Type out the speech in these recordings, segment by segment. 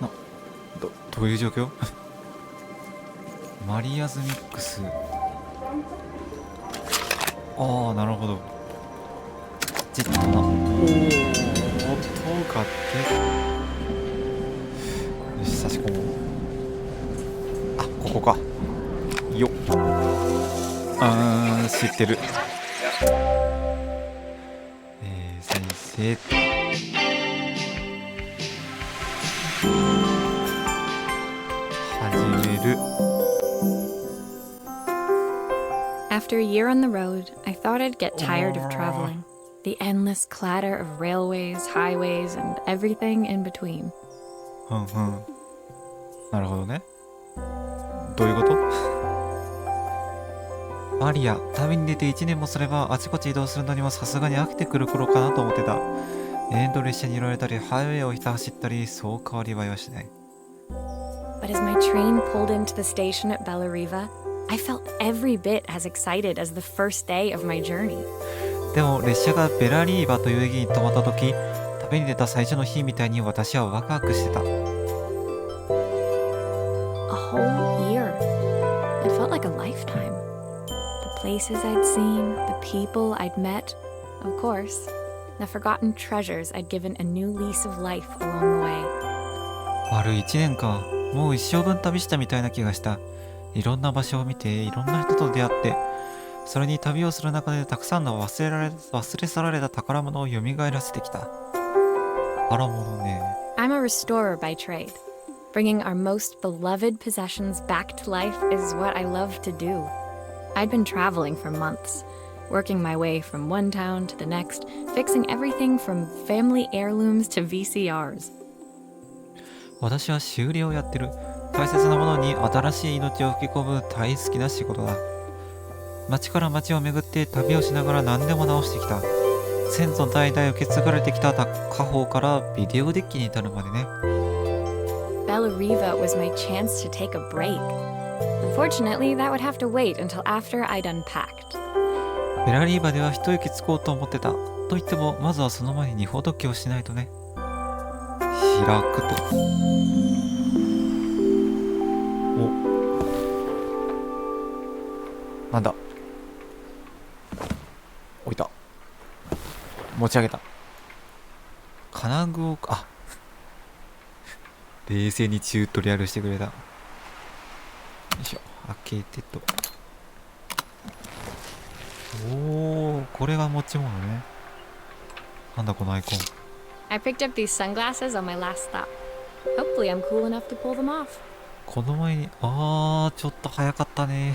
な、どういう状況マリアズミックス。ああ、なるほど。ちっとな。おお、音がよし、差し込もう。あ、ここか。よっ。知ってる。再生。始める。After a year on the road, I thought I'd get tired of traveling. The endless clatter of railways, highways, and everything in between. なるほどね。どういうことマリア、旅に出て1年もすればあちこち移動するのにもさすがに飽きてくる頃かなと思ってた。遠路列車に乗られたり、ハイウェイをひた走ったり、そう変わり映えはしない。But as my train pulled into the station at Bellariva, I felt every bit as excited as the first day of my journey. でも列車がベラリーバという駅に止まった時、旅に出た最初の日みたいに私はワクワクしてた。A whole year. It felt like a lifetime. The places I'd seen, the people I'd met, of course, the forgotten treasures I'd given a new lease of life along the way. 丸1年か。もう一生分旅したみたいな気がした。いろんな場所を見て、いろんな人と出会って、それに旅をする中でたくさんの忘れ去られた宝物を蘇らせてきた。宝物ね。I'm a restorer by trade. Bringing our most beloved possessions back to life is what I love to do. I'd been traveling for months, working my way from one town to the next, fixing everything from family heirlooms to VCRs. 私は修理をやってる。大切なものに新しい命を吹き込む大好きな仕事だ。町から町を巡って旅をしながら何でも直してきた。先祖代々受け継がれてきた家宝からビデオデッキに至るまでね。Bellariva was my chance to take a break. Unfortunately, that would have to wait until after I'd unpacked. ベラリーバでは一息つこうと思ってた。と言っても、まずはその前に荷ほどきをしないとね。開くと。お。なんだ。置いた。持ち上げた。金具を、あ。冷静にチュートリアルしてくれた。よいしょ。開けてと。おー、これが持ち物ね。なんだこのアイコン。I picked up these sunglasses on my last stop. Hopefully I'm cool enough to pull them off. この前に、ちょっと早かったね。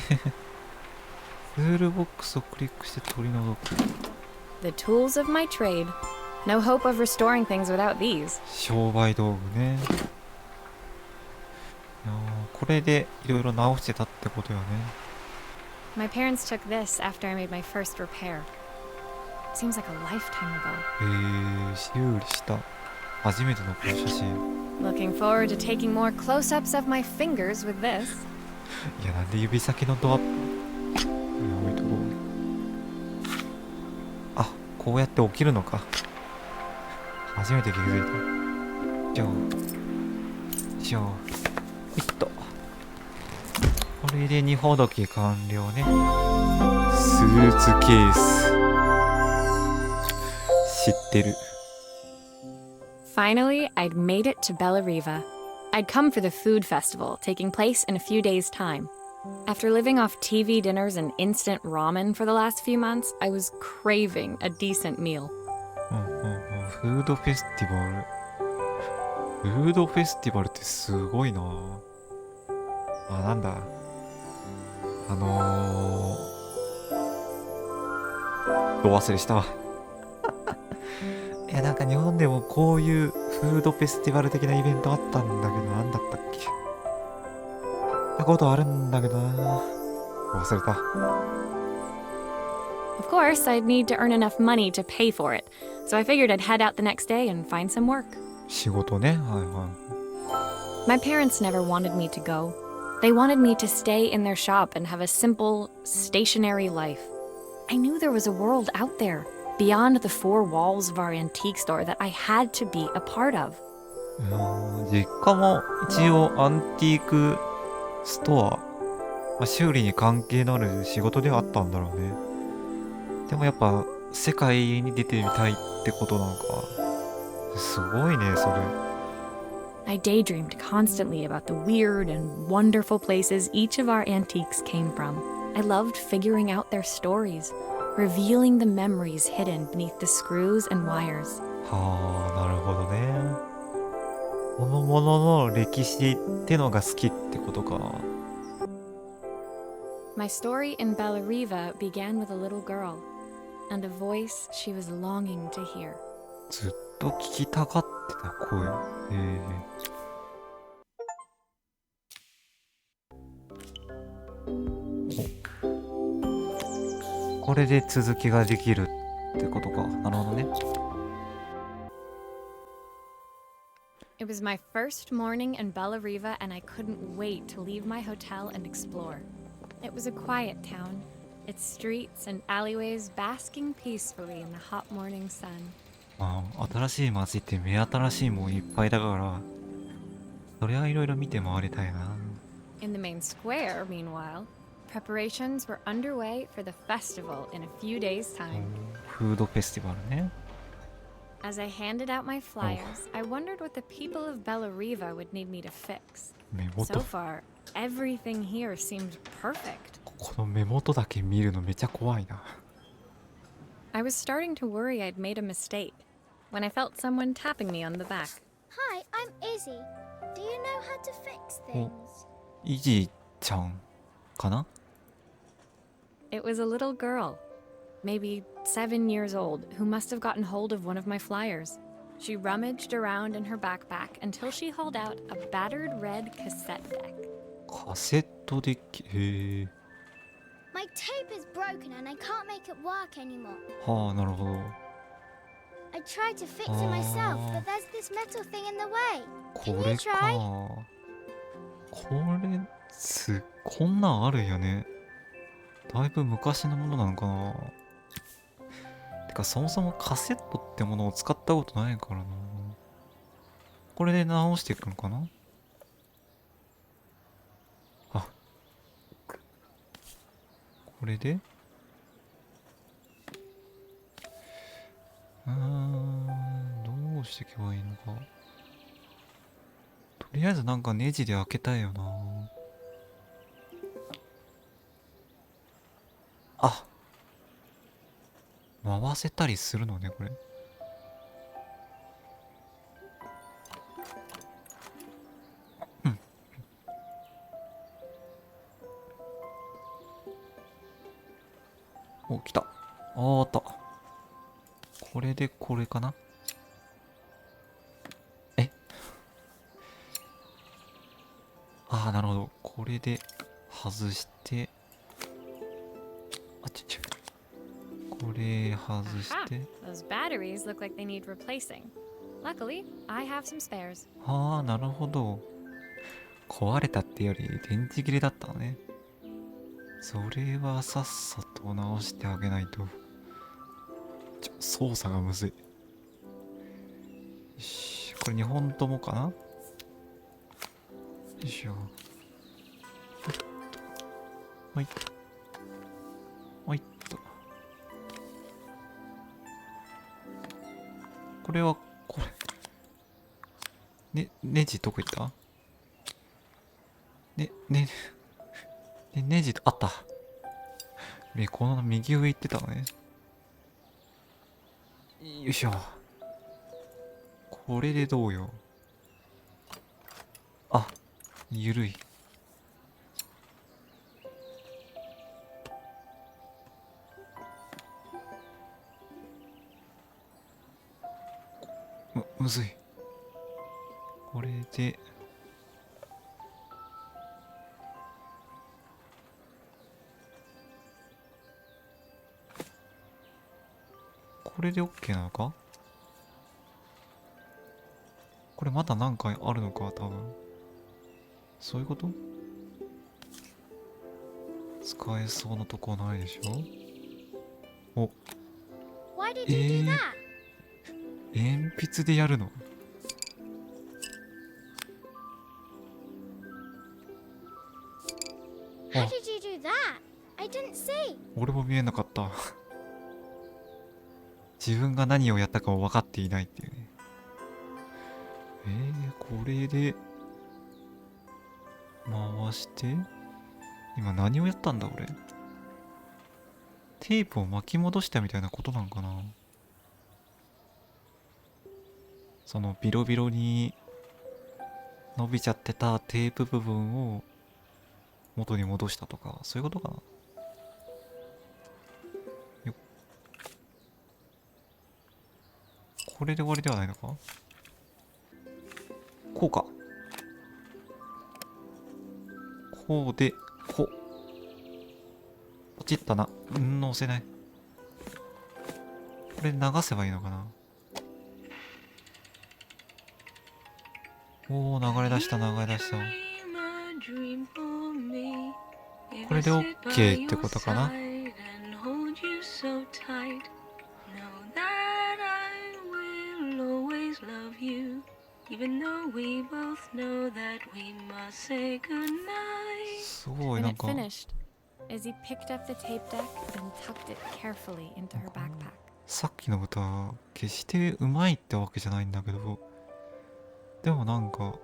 ツールボックスをクリックして取り除く。The tools of my trade. No hope of restoring things without these. 商売道具ね。これでいろいろ直してたってことよね。My parents took this after I made my first repair. Seems like a lifetime ago. 修理した。初めてのこの写真。Looking forward to taking more close-ups of my fingers with this. いや、なんで指先のドアップ。置いとこう。あ、こうやって起きるのか。初めて気づいた。じゃあ、ピッと。これで荷ほどき完了ね。スーツケース。知ってる。Finally, I'd made it to Bellariva. I'd come for the food festival, taking place in a few days' time. After living off TV dinners and instant ramen for the last few months, I was craving a decent meal. フードフェスティバル。フードフェスティバルってすごいな。なんだ。ど忘れしたわ。いや、なんか日本でもこういうフードフェスティバル的なイベントあったんだけど、なんだったっけ。行ったことあるんだけどな。忘れた。Of course, I'd need to earn enough money to pay for it, so I figured I'd head out the next day and find some work. 仕事ね。はいはい。My parents never wanted me to go. They wanted me to stay in their shop and have a simple, stationary life. I knew there was a world out there, beyond the four walls of our antique store that I had to be a part of. 実家も一応アンティークストア、修理に関係のある仕事ではあったんだろうね。でもやっぱ世界に出てみたいってことなのか。すごいね、それ。I daydreamed constantly about the weird and wonderful places each of our antiques came from. I loved figuring out their stories, revealing the memories hidden beneath the screws and wires. はあ、なるほどね。このものの歴史ってのが好きってことか。My story in Bellariva began with a little girl and a voice she was longing to hear. ずっと聞きたがってた声。これで続きができるってことか。なるほどね。It was my first morning in Bellariva, and I couldn't wait to leave my hotel and explore. It was a quiet town, its streets and alleyways basking peacefully in the hot morning sun. 新しい街って目新しいもんいっぱいだから、そりゃいろいろ見て回りたいな。In the main square, meanwhile, preparations were underway for the festival in a few days' time. フードフェスティバルね。As I handed out my flyers, I wondered what the people of Bellariva would need me to fix. 目 So 元。 far, everything here seemed perfect. この目元だけ見るのめっちゃ怖いな。I was starting to worry I'd made a mistake when I felt someone tapping me on the back. Hi, I'm Izzy. Do you know how to fix things? イジちゃんかな？ It was a little girl, maybe 7 years old, who must have gotten hold of one of my flyers. She rummaged around in her backpack until she hauled out a battered red cassette deck. カセットデッキ。へえ。 My tape is broken and I can't make it work anymore. はあ、なるほど。I tried to fix it myself, but there's this metal thing in the way. こ Can れ you か。 try? こんなんあるよね。だいぶ昔のものなのかな。てかそもそもカセットってものを使ったことないからな。これで直していくのかな。あ、これでどうしていけばいいのか。とりあえずなんかネジで開けたいよな。あ、回せたりするのね、これ。お、来た。あった。これでこれかな。え、なるほど。これで外して、これ外し Aha! て。 Those batteries look like they need replacing. Luckily, I have some spares. なるほど。壊れたってより電池切れだったのね。それはさっさと直してあげないと。操作がむずい。よし、これ2本ともかな。よいしょ。はいはいっと。これはこれネジどこ行った？ネジあった。この右上行ってたのね。よいしょ。これでどうよ。あ、ゆるい。むずい。これでこれで OK なのか。これまだ何回あるのか、多分。そういうこと？使えそうなとこないでしょ。お。Why Why did you do that? 鉛筆でやるの？ How did you do that? I didn't see. 俺も見えなかった。自分が何をやったかを分かっていないっていうね。これで回して今何をやったんだ俺。テープを巻き戻したみたいなことなんかな。そのビロビロに伸びちゃってたテープ部分を元に戻したとか、そういうことかな。よっ、これで終わりではないのか。こうか。こうでこう。ポチったな。押せない。これ流せばいいのかな。おー、流れ出した流れ出した。これで OK ってことかな。すごい When なん it か finished, Izzy picked up the tape deck and tucked it carefully into her backpack. さっきの歌決してうまいってわけじゃないんだけど、でもなんか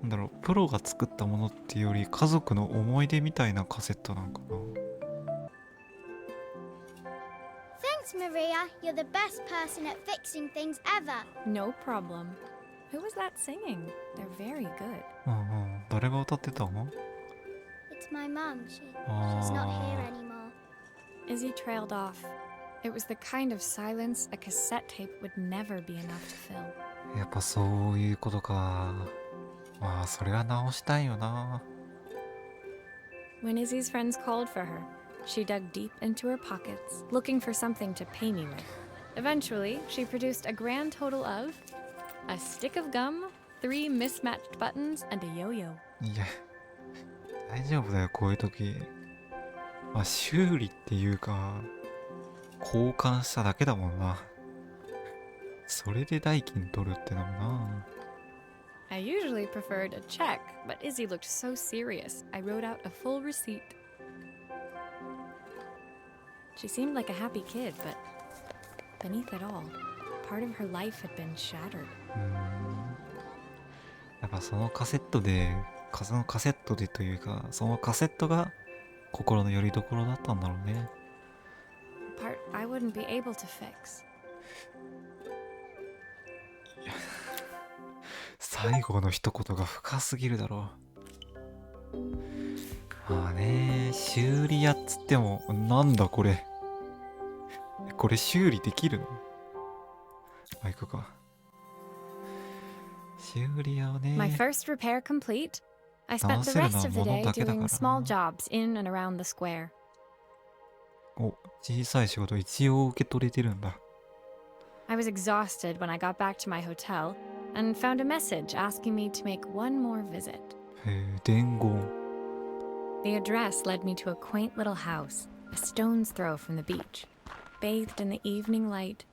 なんだろう、プロが作ったものっていうより家族の思い出みたいなカセットなんかな。 Thanks, Maria. You're the best person at fixing things ever. No problem. Who was that singing? They're very good. うんうん、誰が歌ってたの？ It's my mum. She's not here anymore. Izzy trailed off. It was the kind of silence a cassette tape would never be enough to fill. やっぱそういうことか。まあそれは直したいよな。 When Izzy's friends called for her, she dug deep into her pockets, looking for something to pay me with. Eventually, she produced a grand total of a stick of gum, 3 mismatched buttons, and a yo-yo. いや、大丈夫だよこういう時。まあ修理っていうか交換しただけだもんな。それで代金取るってのもな。 I usually preferred a check, but Izzy looked so serious, I wrote out a full receipt. She seemed like a happy kid, but beneath it all, part of her life had been shattered. やっぱそのカセットでというか、そのカセットが心の拠り所だったんだろうね。 Part I wouldn't be able to fix. 最後の一言が深すぎるだろう。まあね、修理屋っつっても、なんだこれ。これ修理できるの？あ、行くか。修理屋をね。 My first repair complete, I spent the rest of the day doing small jobs in and around the square. お、小さい仕事一応受け取れてるんだ。 I was exhausted when I got back to my hotel and found a message asking me to make one more visit. へえ、伝言。 The address led me to a quaint little house, a stone's throw from the beach. Bathed in the evening light,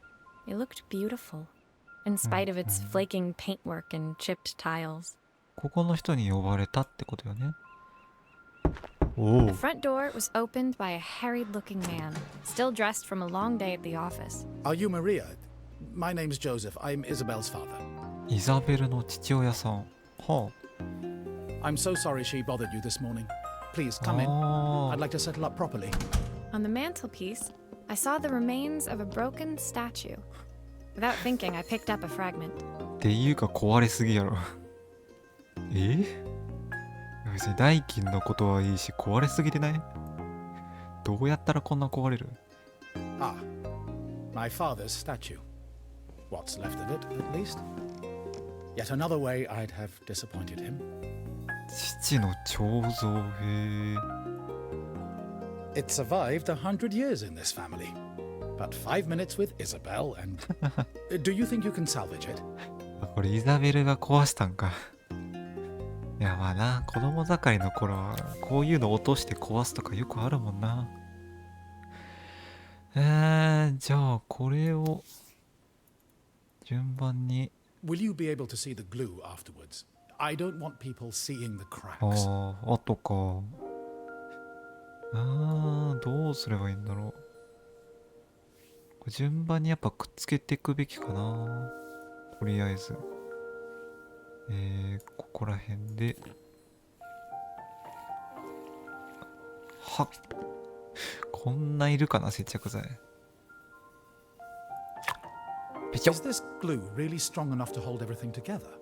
it looked beautiful, in spite of its flaking paintwork and chipped tiles. ここの人に呼ばれたってことよね。お The お。 front door was opened by a harried-looking man, still dressed from a long day at the office. Are you Maria? My name's Joseph. I'm Isabel's father. イザベルの父親さん。は I'm so sorry she bothered you this morning. Please come in. あ。 I'd like to settle up properly. On the mantelpiece, I saw the remains of a broken statue. Without thinking, I picked up a fragment. っていうか壊れすぎやろ。別に代金のことはいいし壊れすぎてない？どうやったらこんな壊れる？ Ah, my father's statue. What's left of it, at least. Yet another way I'd have disappointed him. 父の彫像。へえ。 It survived 100 years in this family. But 5 minutes with Isabel and... Do you think you can salvage it? これイザベルが壊したんか。いやまあな、子供盛りの頃はこういうの落として壊すとかよくあるもんな。じゃあこれを順番に。 Will you be able to see the glue afterwards? I don't want people seeing the あ cracks. あ、あとか。どうすればいいんだろう。これ順番にやっぱくっつけていくべきかな。とりあえず。ここら辺で。はっ。こんないるかな、接着剤。ぺちょ。 Is this glue really strong enough to hold everything together?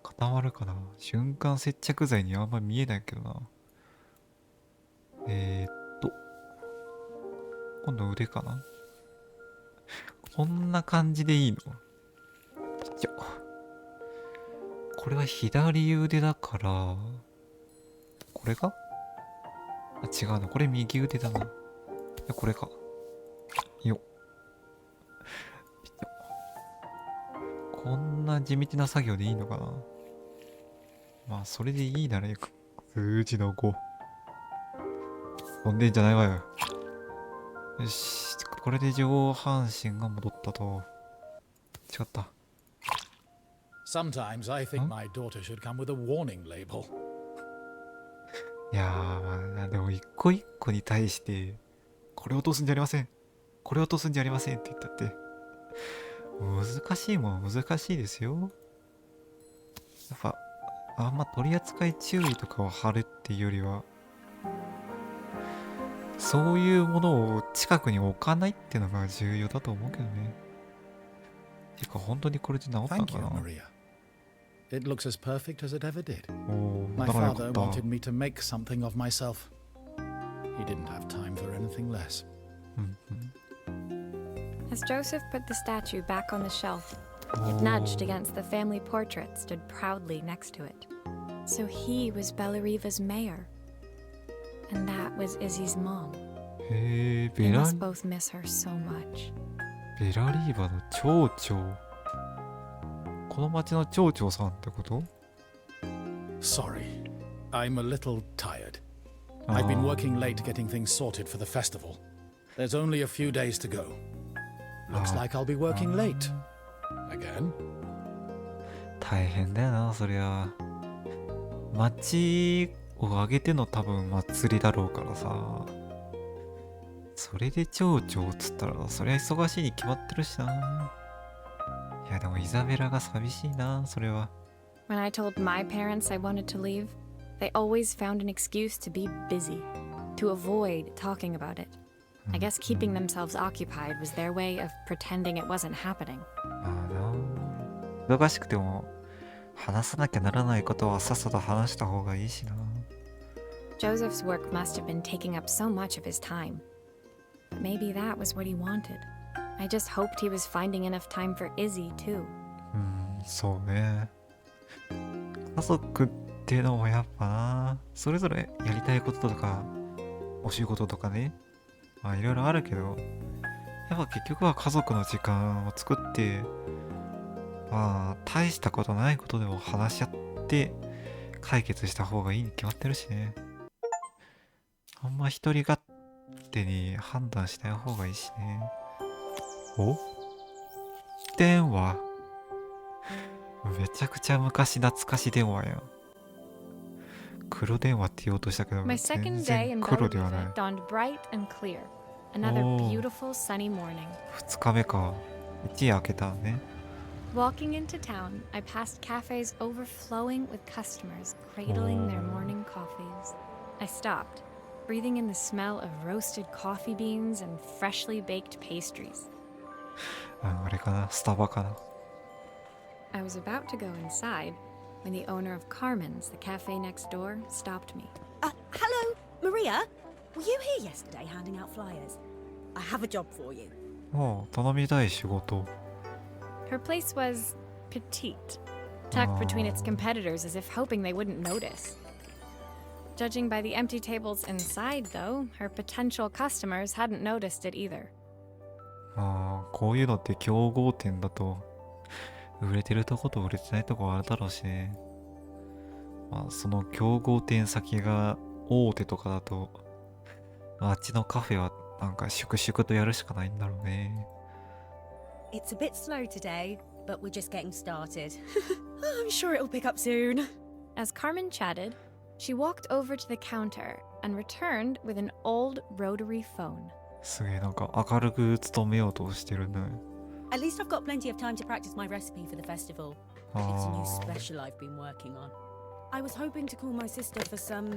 固まるかな。瞬間接着剤にあんま見えないけどな。今度腕かな。こんな感じでいいの？よっ。これは左腕だから、これか？あ、違うな。これ右腕だな。これか。よっ。こんな地道な作業でいいのかな。まあ、それでいいならいいか。数字の5。飛んでんじゃないわよ。よし。これで上半身が戻ったと。違った。Sometimes I think my daughter should come with a warning label. いやー、でも一個一個に対して、これ落とすんじゃありません。これ落とすんじゃありませんって言ったって。難しいもん、難しいですよ。やっぱ、あんま取り扱い注意とかを貼るっていうよりは、そういうものを近くに置かないっていうのが重要だと思うけどね。てか本当にこれで治ったの Thank か you, な。 Maria. It looks as perfect as it ever did. おー、 My だからよか father った。 wanted me to make something of myself. He didn't have time for anything less. うんうん。 As Joseph put the statue back on the shelf, お it ー nudged against the family portrait stood proudly next to it. So he was Bellariva's mayor. And that was Izzy's mom. へえ、 They ベラ must both miss her so much. リーバの町長。この町の町長さんってこと？ Sorry, I'm a little tired. I've been working late getting things sorted for the festival. There's only a few days to go. Looks like I'll be working late. Again? 大変だよな、そりゃ。町を挙げての多分祭りだろうからさ。それで町長っつったら、そりゃ忙しいに決まってるしな。いやでもイザベラが寂しいな、それは。When I told my parents I wanted to leave, they always found an excuse to be busy, to avoid talking about it. I guess keeping themselves occupied was their way of pretending it wasn't happening. ああな。忙しくても話さなきゃならないことはさっさと話した方がいいしな。Joseph's work must have been taking up so much of his time. But maybe that was what he wanted. I just hoped he was finding enough time for Izzy, too. そうね。家族っていうのもやっぱな、それぞれやりたいこととか、お仕事とかね、まあいろいろあるけど、やっぱ結局は家族の時間を作って、まあ大したことないことでも話し合って解決した方がいいに決まってるしね。あんま一人勝手に判断しない方がいいしね。お？電話。めちゃくちゃ昔懐かし電話やん。黒電話って言おうとしたけど、 My 全 second day 然 in 黒ではない。 Bellariva dawned bright and clear. Another Oh. beautiful sunny morning. 2日目か。一夜明けたね。Walking into town, I passed cafes overflowing with customers cradling their morning coffees. I stopped, breathing in the smell of roasted coffee beans and freshly baked pastries. あれかな、スタバかな。I was about to go inside when the owner of Carmen's, the cafe next door, stopped me. Hello, Maria? Were you here yesterday handing out flyers? I have a job for you. もう頼みたい仕事。 Her place was petite, tucked between its competitors as if hoping they wouldn't notice. Judging by the empty tables inside, though, her potential customers hadn't noticed it either. ああ、こういうのって競合店だと、売れてるとこと売れてないとこあるだろうしね。まあ、その競合店先が大手とかだと、あっちのカフェはなんか粛々とやるしかないんだろうね。 It's a bit slow today, but we're just getting started. I'm sure it'll pick up soon. As Carmen chatted, she walked over to the counter and returned with an old rotary phone. すげえなんか明るく務めようとしてるね。 At least I've got plenty of time to practice my recipe for the festival. It's a new special I've been working on. I was hoping to call my sister for some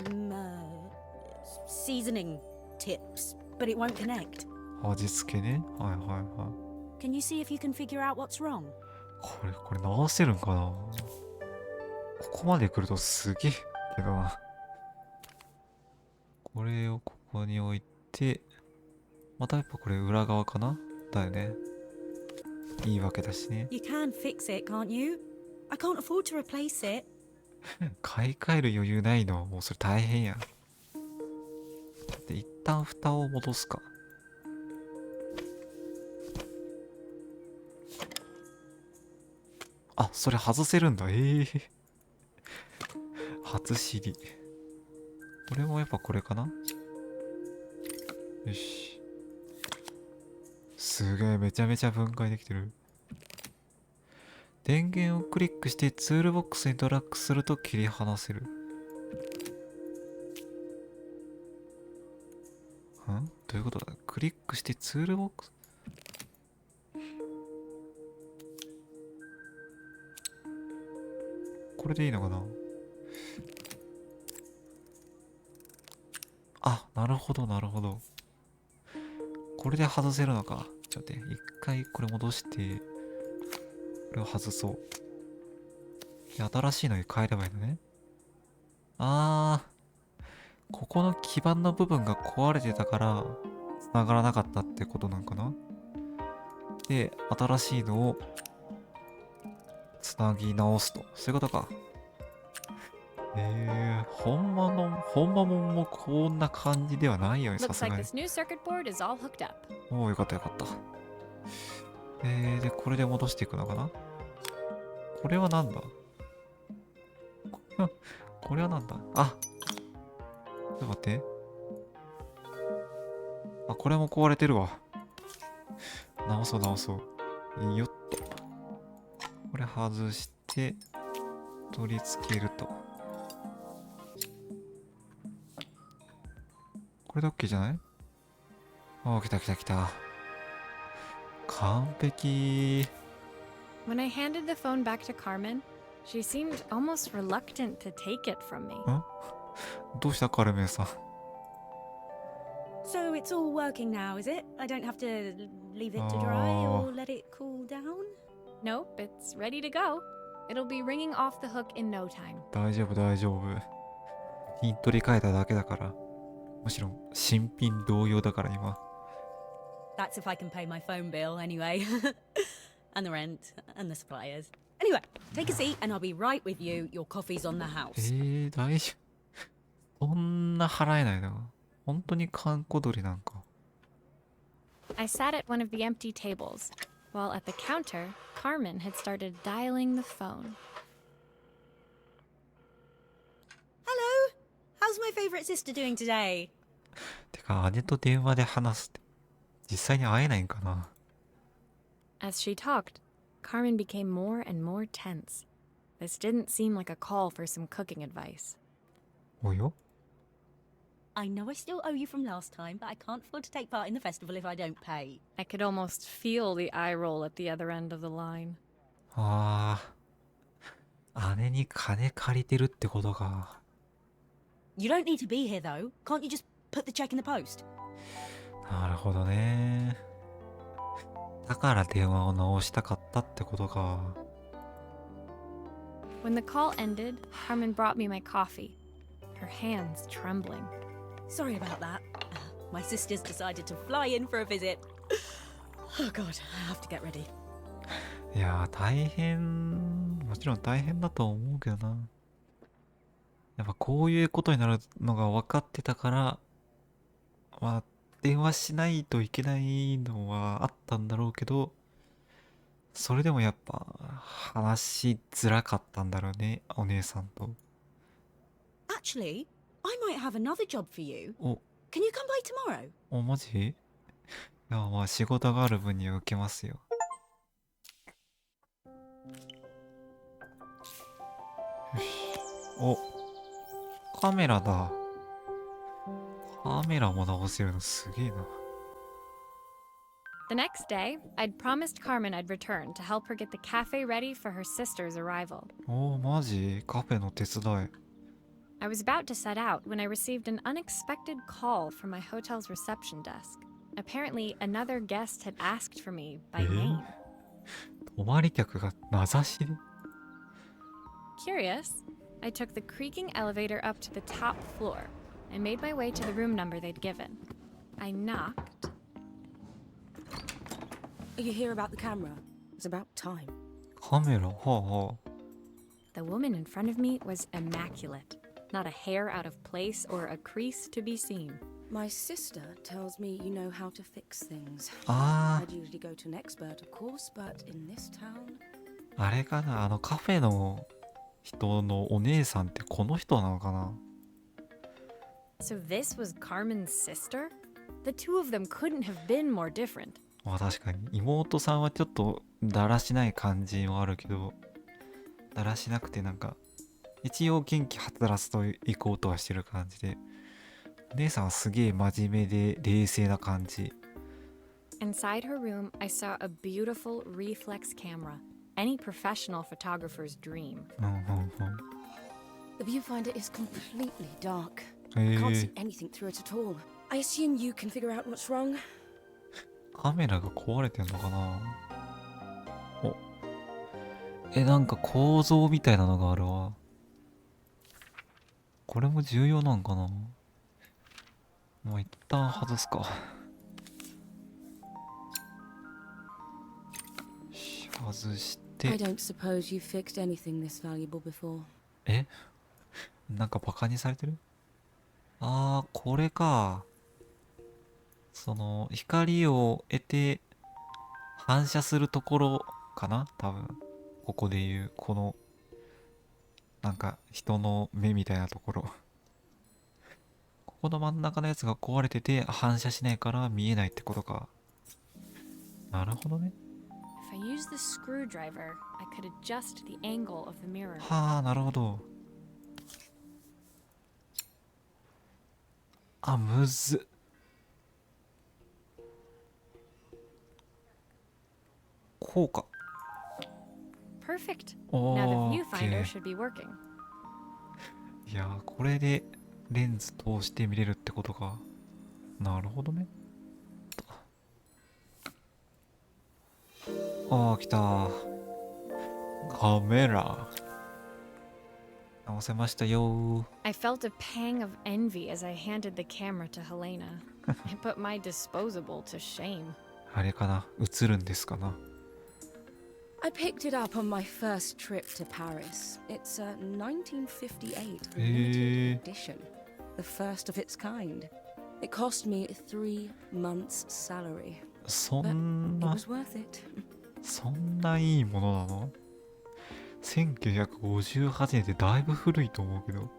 seasoning tips, but it won't connect. 味付けね。はいはいはい。 Can you see if you can figure out what's wrong? これ直せるんかな。ここまで来るとすげえけどな。これをここに置いて、またやっぱこれ裏側かなだよね。いいわけだしね。You can fix it, can't you? I can't afford to replace it. 買い替える余裕ないのもうそれ大変や。で一旦蓋を戻すか。あ、それ外せるんだ。初知り。これもやっぱこれかな。よし。すげえ、めちゃめちゃ分解できてる。電源をクリックしてツールボックスにドラッグすると切り離せる。どういうことだ。クリックしてツールボックス。これでいいのかな。あ、なるほどなるほど。これで外せるのか。ちょっと待って、一回これ戻してこれを外そう。で新しいのに変えればいいのね。ここの基板の部分が壊れてたから繋がらなかったってことなんかな。で新しいのをつなぎ直すと、そういうことか。本間もんもこんな感じではないよね、さ Looks すが like に。 this new circuit board is all hooked up. おお、よかったよかった。で、これで戻していくのかな。これはなんだ。これはなんだ。あ、ちょっと待って。あ、これも壊れてるわ。直そう直そう。よっと。これ外して取り付けると。これで OK じゃない？あ、来た来た来た。完璧。 When I handed the phone back to Carmen, she seemed almost reluctant to take it from me. どうしたカルメンさん。 So it's all working now, is it? I don't have to leave it to dry or let it cool down? Nope, it's ready to go. It'll be ringing off the hook in no time. 大丈夫大丈夫。ピン取り替えただけだから。もちろん新品同様だから今。 That's if I can pay my phone bill anyway. And the rent and the suppliers. Anyway, take a seat and I'll be right with you. Your coffee's on the house. 大丈夫。そんな払えないな。本当に閑古鳥なんか。 I sat at one of the empty tables, while at the counter, Carmen had started dialing the phone. Hello. How's my favorite sister doing today? てか姉と電話で話すって実際に会えないんかな。 As she talked, Carmen became more and more tense. This didn't seem like a call for some cooking advice. およ。 I know I still owe you from last time, but I can't afford to take part in the festival if I don't pay. I could almost feel the eye roll at the other end of the line. 姉に金借りてるってことか。 You don't need to be here though. Can't you just put the check in the post? なるほどね。だから電話を直したかったってことか。 When the call ended, Carmen brought me my coffee, her hands trembling. Sorry about that. My sister's decided to fly in for a visit. Oh god, I have to get ready. いやー大変、もちろん大変だと思うけどな。やっぱこういうことになるのが分かってたから、まあ電話しないといけないのはあったんだろうけど、それでもやっぱ話しづらかったんだろうね、お姉さんと。 Actually, I might have another job for you. お、 Can you come by tomorrow? マジ？いや、まあ仕事がある分には受けますよ。よし。お、カメラだ。カメラも直せるのすげえな。The next day, I'd promised Carmen I'd return to help her get the cafe ready for her sister's arrival. おー、マジカフェの手伝い。I was about to set out when I received an unexpected call from my hotel's reception desk. Apparently, another guest had asked for me by name. 泊まり客が名指しで。 Curious, I took the creaking elevator up to the top floor and made my way to the room number they'd given. I knocked. Are you here about the camera? It's about time. カメラ、はあはあ。 The woman in front of me was immaculate. Not a hair out of place or a crease to be seen. My sister tells me you know how to fix things. あ I'd usually go to an expert, of course, but in this town... あ、あれかな、あのカフェの人のお姉さんってこの人なのかな。 So this was Carmen's sister? The two of them couldn't have been more different. まあ確かに妹さんはちょっとだらしない感じもあるけど、だらしなくてなんか一応元気はつらつと行こうとはしてる感じで、お姉さんはすげえ真面目で冷静な感じ。 Inside her room, I saw a beautiful reflex camera. Any professional photographer's dream. うんうんうん。 The viewfinder is completely dark. へ I can't え see anything through it at all. I assume you can figure out what's wrong. カメラが壊れてんのかな。お、なんか構造みたいなのがあるわ。これも重要なんかな。もう一旦外すか。よし、外し I て。 don't suppose you've fixed anything this valuable before. え、なんかバカにされてる。あー、これか。その光を得て反射するところかな、多分。ここでいうこのなんか人の目みたいなところ。ここの真ん中のやつが壊れてて反射しないから見えないってことか。なるほどね。 If I used the screwdriver, I could adjust the angle of the mirror. はあ、なるほど。あ、むずっ。こうか。 Perfect. お Now ー the viewfinder オッ should be working. いやー、これでレンズ通して見れるってことか。なるほどね。ああ、来たー。カメラ。直せましたよー。 I felt a pang of envy as I handed the camera to Helena. It put my disposable to shame. あれかな、映るんですかな。 I picked it up on my first trip to Paris. It's a 1958 limited edition, the first of its kind. It cost me 3 months' salary, そ but ん it な、 was worth it. そんないいものなの？ 1958年ってだいぶ古いと思うけど。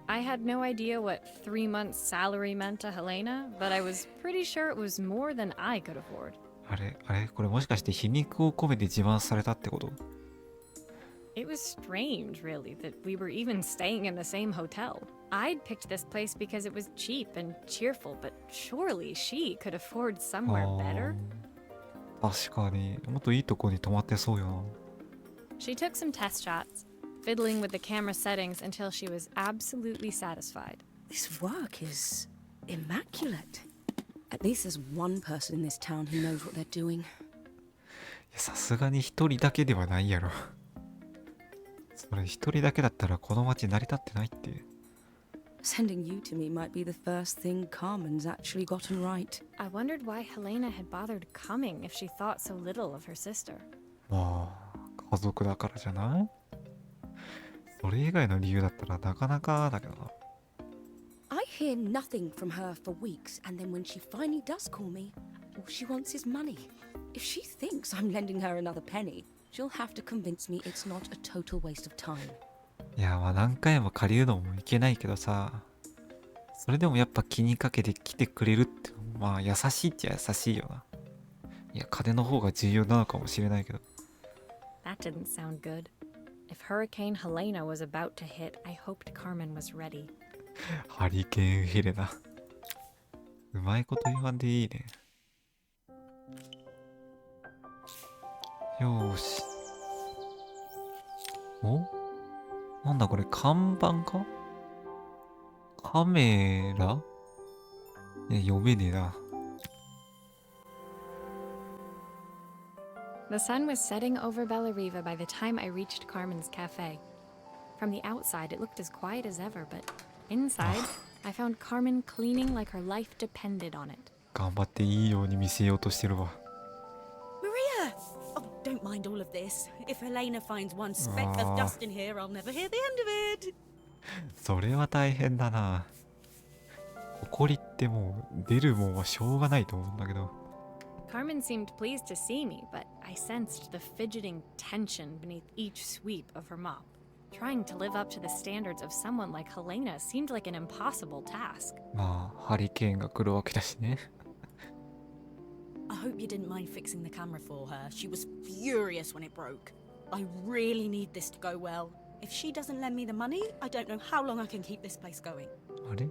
I had no idea what 3 months' salary meant to Helena, but I was pretty sure it was more than I could afford. あれこれもしかして皮肉を込めて自慢されたってこと？ It was strange, really, that we were even staying in the same hotel. I'd picked this place because it was cheap and cheerful, but surely she could afford somewhere better. 確かにもっといいとこに泊まってそうよな。 She took some test shots, fiddling with the camera settings until she was absolutely satisfied. This work is immaculate. At least there's one person in this town who knows what they're doing. いや、さすがに一人だけではないやろ。それ一人だけだったらこの街成り立ってないって。 Sending you to me might be the first thing Carmen's actually gotten right. I wondered why Helena had bothered coming if she thought so little of her sister. まあ家族だからじゃない？それ以外の理由だったらなかなかだけどな。 I hear nothing from her for weeks, and then when she finally does call me, all she wants is money. If she thinks I'm lending her another penny, she'll have to convince me it's not a total waste of time. いや、まあ何回も借りるのもいけないけどさ、それでもやっぱ気にかけて来てくれるって、まあ優しいっちゃ優しいよな。いや、金の方が重要なのかもしれないけど。That didn't sound good. If Hurricane Helena was about to hit, I hoped Carmen was ready. ハリケーンヘレナ。うまいこと言わんでいいね。よーし。お、なんだこれ、看板か？カメラ？いや、読めねえな。The sun was setting over Bellariva by the time I reached Carmen's cafe. From the outside, it looked as quiet as ever, but inside, I found Carmen cleaning like her life depended on it. 頑張っていいように見せようとしてるわ。Maria! Oh, don't mind all of this. If Helena finds one speck of dust in here, I'll never hear the end of it. それは大変だな。怒りってもう出るもんはしょうがないと思うんだけど。Carmen seemed pleased to see me, but I sensed the fidgeting tension beneath each sweep of her mop. Trying to live up to the standards of someone like Helena seemed like an impossible task. まあ、ハリケーンが来るわけだしね。I hope you didn't mind fixing the camera for her. She was furious when it broke. I really need this to go well. If she doesn't lend me the money, I don't know how long I can keep this place going. あれ？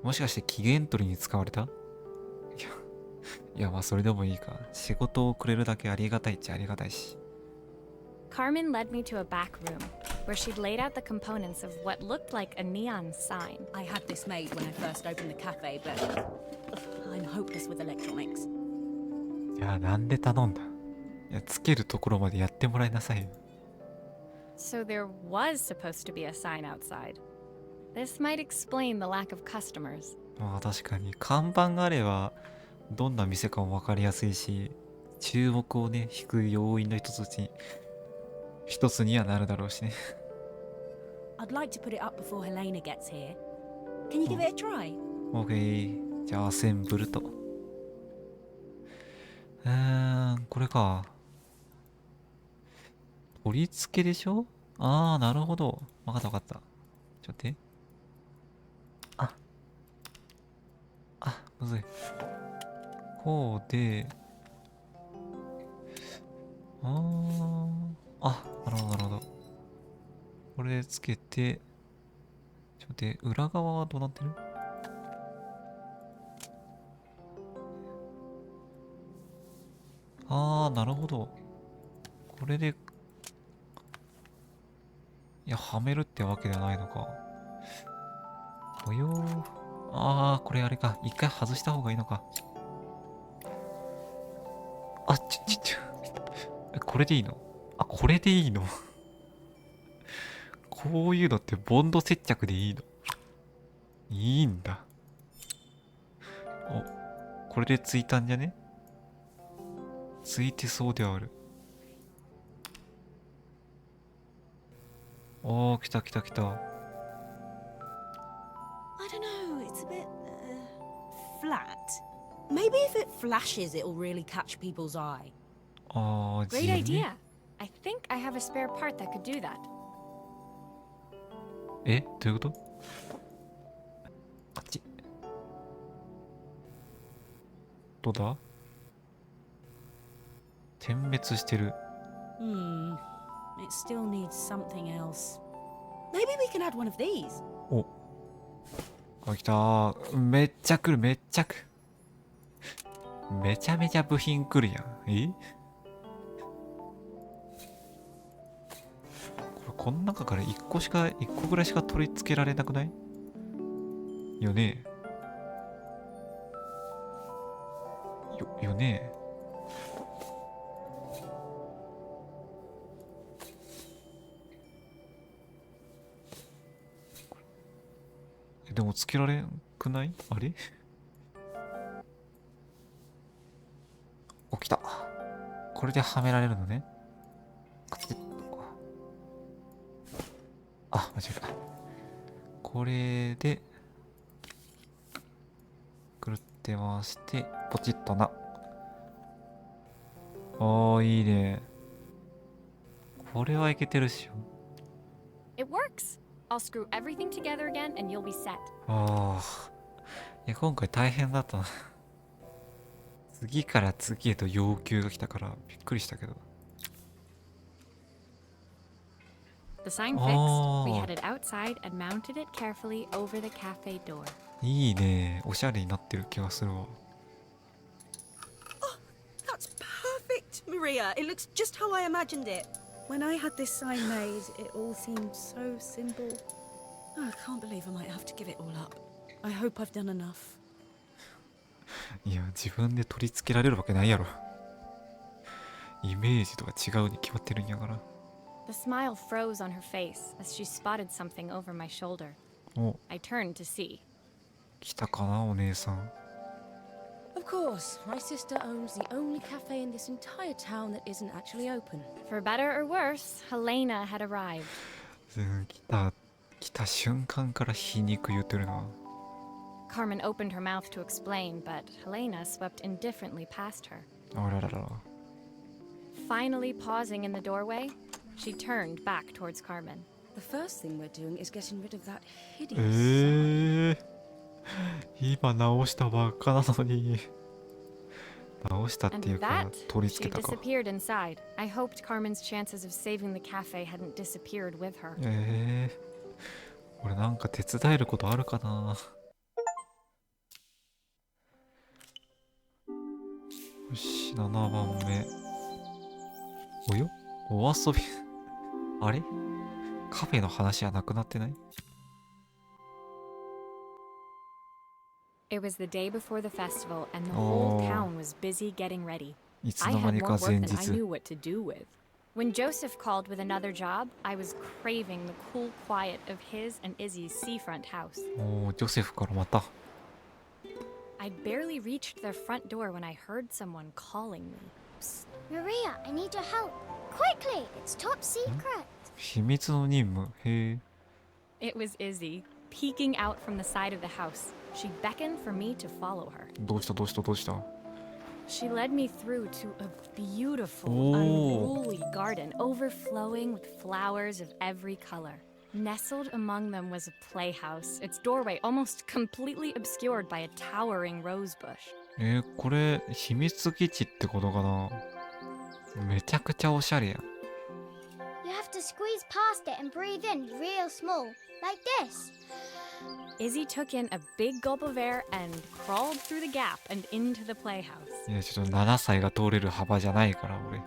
もしかして期限取りに使われた？いやまあそれでもいいか。仕事をくれるだけありがたいっちゃありがたいし。Carmen led me to a back room, where she'd laid out the components of what looked like a neon sign. I had this made when I first opened the cafe, but I'm hopeless with electronics. いやなんで頼んだ？いやつけるところまでやってもらいなさいよ。So there was supposed to be a sign outside. This might explain the lack of customers. まあ確かに看板があればどんな店かも分かりやすいし、注目をね引く要因の一つにはなるだろうしね。I'd like to put it up before Helena gets here. Can you give it a try? OK。じゃあアセンブルと。これか。取り付けでしょ？ああ、なるほど。わかったわかった。ちょっと待って。むずい。こうで、なるほどなるほど。これつけて、ちょっと待って、裏側はどうなってる？なるほど。これで、いや、はめるってわけではないのか。およー。これあれか。一回外した方がいいのか。これでいいの？これでいいの？こういうのってボンド接着でいいの？いいんだ。これでついたんじゃね？ついてそうではある。来た。I don't know, it's a bit flat. Maybe if it flashes, it'll really catch people's eye. Great idea. I think I have a spare part that could do that. どういうこと？あっち。どうだ？点滅してる。It still needs something else. Maybe we can add one of these. 来たー。めっちゃ来る。めちゃめちゃ部品来るやん。この中から1個ぐらいしか取り付けられなくないよね？よね？でもつけられんくない？あれ？起きた。これではめられるのね。間違えた。これでくるって回してポチッとな。いいね。これはいけてるっしょ。 It works. I'll screw everything together again and you'll be set. いや、今回大変だったな。次から次へと要求が来たからびっくりしたけど。The sign fixed, we headed outside and mounted it carefully over the cafe door. いいね。おしゃれになってる気がするわ。That's perfect, Maria. It looks just how I imagined it. When I had this sign made, it all seemed so simple. Oh, I can't believe I might have to give it all up. I hope I've done enough. いや、自分で取り付けられるわけないやろ。イメージとか違うに決まってるんやから。The smile froze on her face as she spotted something over my shoulder. お、I turned to see. 来たかな、お姉さん。Of course, my sister owns the only cafe in this entire town that isn't actually open. For better or worse, Helena had arrived. 来た瞬間から皮肉言うてるな。Carmen opened her mouth to explain, but Helena swept indifferently past her. あららら。Finally pausing in the doorway, she turned back towards Carmen. The first thing we're doing is getting rid of that hideous sign. 今直したばっかなのに。直したって And い with うか that, 取り she 付けたか。 disappeared inside. I hoped Carmen's chances of saving the cafe hadn't disappeared with her. 俺なんか手伝えることあるかな。よし、7番目。およ、お遊び。あれ、カフェの話はなくなってない？ It was the day before the festival, and the whole town was busy getting ready. いつ I の間 had に more か work 前 than I 日。 knew what to do with. When Joseph called with another job, I was craving the cool quiet of his and Izzy's seafront house. おー、ジョセフからまた。 I'd barely reached their front door when I heard someone calling me. Maria, I need your help. Quickly, it's top secret. 秘密の任務。へえ。 It was Izzy, peeking out from the side of the house. She beckoned for me to follow her. どうしたどうしたどうした？ She led me through to a beautiful, Oh. unruly garden overflowing with flowers of every color. Nestled among them was a playhouse, its doorway almost completely obscured by a towering rose bush. これ秘密基地ってことかな。めちゃくちゃおしゃれやん。 You have to squeeze past it and breathe in real small, like this. Izzy took in a big gulp of air and crawled through the gap and into the playhouse. いや、ちょっと7歳が通れる幅じゃないから俺。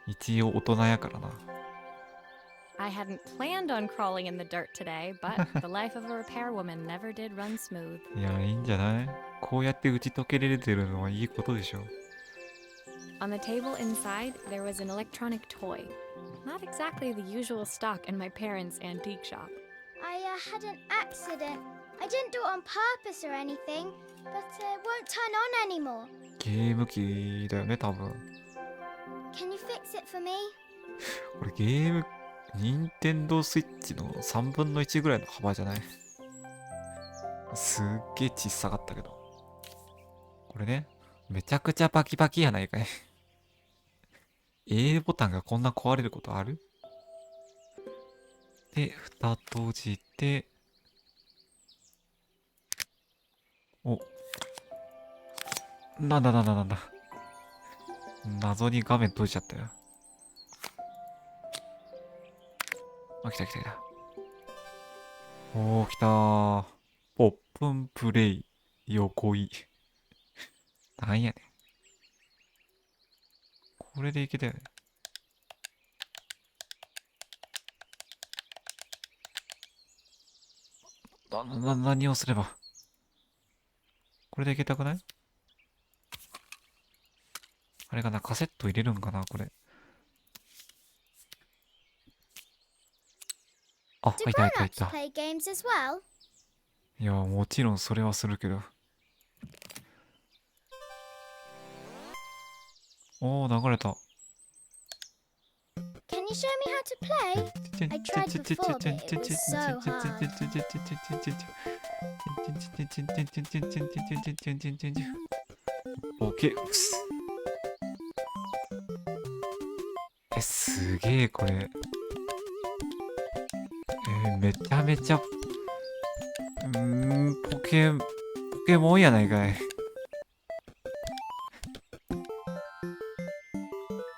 一応大人やからな。I hadn't planned on crawling in the dirt today, but the life of a repairwoman never did run smooth. いや、いいんじゃない？こうやって打ち解けれてるのはいいことでしょ。 On the table inside, there was an electronic toy. Not exactly the usual stock in my parents' antique shop. I had an accident. I didn't do it on purpose or anything, but it won't turn on anymore. ゲーム機だよね、多分。 Can you fix it for me? これゲーム、任天堂スイッチの3分の1ぐらいの幅じゃない？すっげえ小さかったけど。これね、めちゃくちゃパキパキやないかい。A ボタンがこんな壊れることある？で、蓋閉じて、お、なんだ。謎に画面閉じちゃったよ。あ、来た。おー、来たー。ポップンプレイ、横井。なんやねん。これでいけたよね。何をすれば。これでいけたくない？あれかな、カセット入れるんかな、これ。あ、 Do いた。 grown-ups play games as well? いや、もちろんそれはするけど。おー、流れた。Can you show me how to play? I tried before, but it was so hard. OK。すげえこれ。めちゃめちゃポケモンやないかい。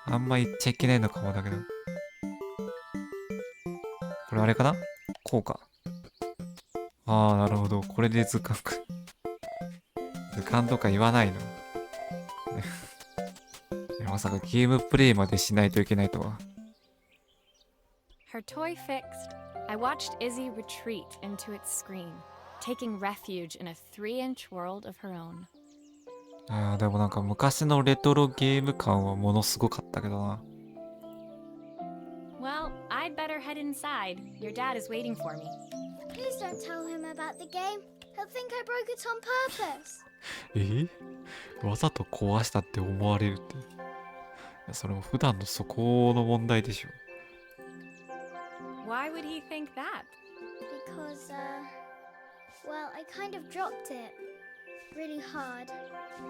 あんま言っちゃいけないのかもだけど。これあれかな、こうか。ああ、なるほど。これで図鑑か。図鑑とか言わないの。いやまさかゲームプレイまでしないといけないとは。Her toy fixed, I watched Izzy retreat into its screen, taking refuge in a 3-inch world of her own. ああ、でもなんか昔のレトロゲーム感はものすごかったけどな。Well, I'd better head inside. Your dad is waiting for me. Please don't tell him about the game. He'll think I broke it on purpose. わざと壊したって思われるって。いやそれも普段のそこの問題でしょ。Why would he think that? Because, well, I kind of dropped it really hard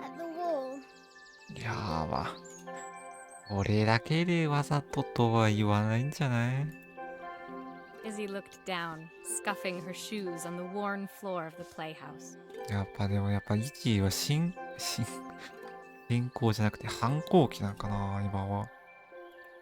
at the wall. いやーまあ、これだけでわざととは言わないんじゃない？ Izzy looked down, scuffing her shoes on the worn floor of the playhouse. やっぱイジーは進行じゃなくて反抗期なんかな、今は。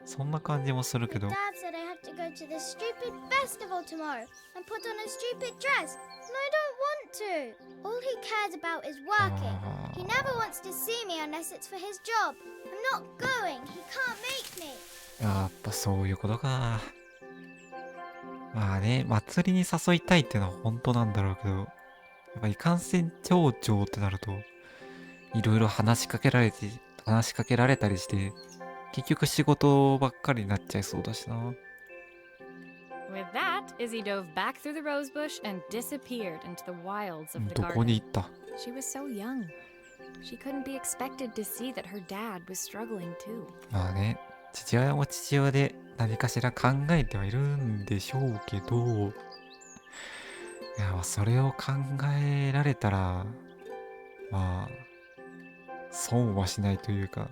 そんな感じもするけど。Dad said I have to go to this stupid festival tomorrow and put on a stupid dress, and I don't want to. All he cares about is working. He never wants to see me unless it's for his job. I'm not going. He can't make me. やっぱそういうことか。まあね、祭りに誘いたいってのは本当なんだろうけど、やっぱいかんせん町長ってなると、いろいろ話しかけられたりして、結局仕事ばっかりになっちゃいそうだしな。With that, Izzy dove back through the rosebush and disappeared into the wilds of the どこに garden. 行った？ She was so young. She couldn't be expected to see that her dad was struggling too. まあね、父親も父親で何かしら考えてはいるんでしょうけど、いや、それを考えられたら、まあ、損はしないというか、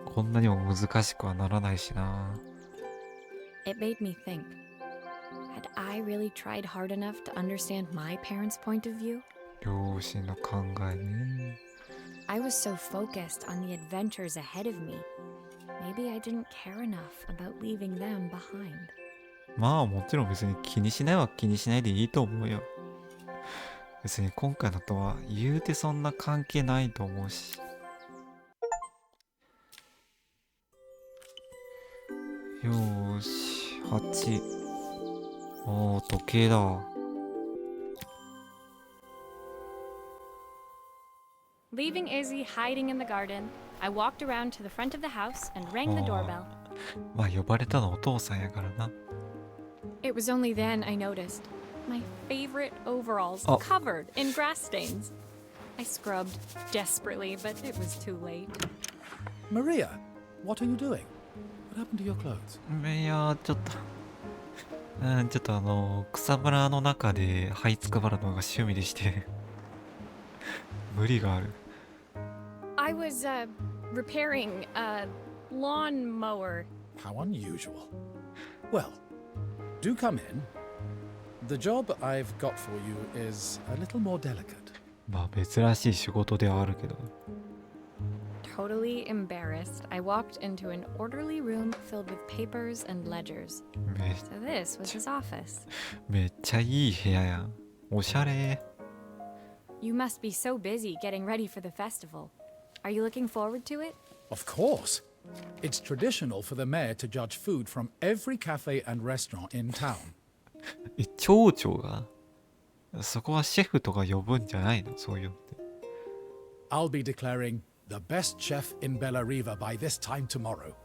こんなにも難しくはならないしな。It made me think. Had I really tried hard enough to understand my parents' point of view? 両親の考えね。I was so focused on the adventures ahead of me. Maybe I didn't care enough about leaving them behind. まあもちろん別に気にしないは気にしないでいいと思うよ。別に今回のとは言うてそんな関係ないと思うし。よーし、8。おー、時計だ。Leaving Izzy hiding in the garden, I walked around to the front of the house and rang the doorbell. まあ呼ばれたのお父さんやからな。It was only then I noticed my favorite overalls Oh. covered in grass stains. I scrubbed desperately, but it was too late. Maria, what are you doing? What happened to your clothes? いやー、ちょっと草むらの中で這いつくばるのが趣味でして無理がある。I was repairing a lawnmower. How unusual. Well, do come in. The job I've got for you is a little more delicate. まあ珍しい仕事ではあるけど。Totally embarrassed, I walked into an orderly room filled with papers and ledgers. め So this was his office. めっちゃいい部屋やん。おしゃれ。You must be so busy getting ready for the festival. Are you looking forward to it? Of course. It's traditional for the mayor to judge food from every cafe and restaurant in town. 町長がそこはシェフとか呼ぶんじゃないの？そういうのって。I'll be declaring the best chef in Bella Riva by this time tomorrow.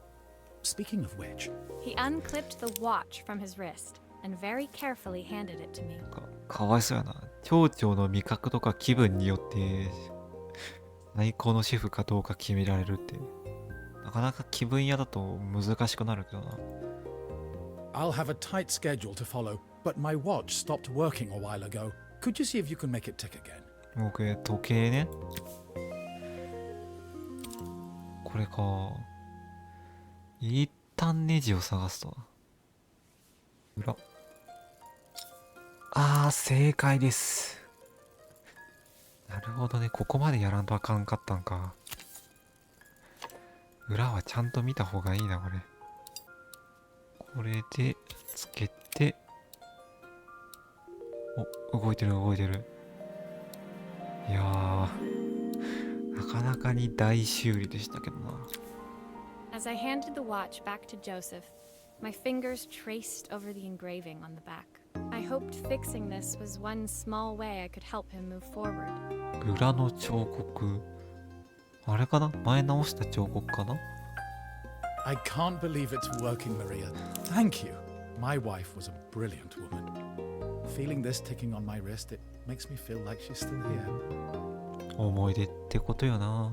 Speaking of which, He unclipped the watch from his wrist and very carefully handed it to me. かわいそうやな。町長の味覚とか気分によって最高のシェフかどうか決められるってなかなか気分屋だと難しくなるけどな。I'll have a tight schedule to follow, but my watch stopped working a while ago. Could you see if you can make it tick again? 僕時計ね。これか。一旦ネジを探すと。裏。ああ、正解です。なるほどね。ここまでやらんとあかんかったんか。裏はちゃんと見た方がいいな、これ。これで、つけて。お、動いてる動いてる。いやー、なかなかに大修理でしたけどな。As I handed the watch back to Joseph, my fingers traced over the engraving on the back. I hoped fixing this was one small way I could help him move forward. 裏の彫刻。あれかな、前直した彫刻かな。 I can't believe it's working, Maria. Thank you. My wife was a brilliant woman. Feeling this ticking on my wrist, it makes me feel like she's still here. 思い出ってことよな。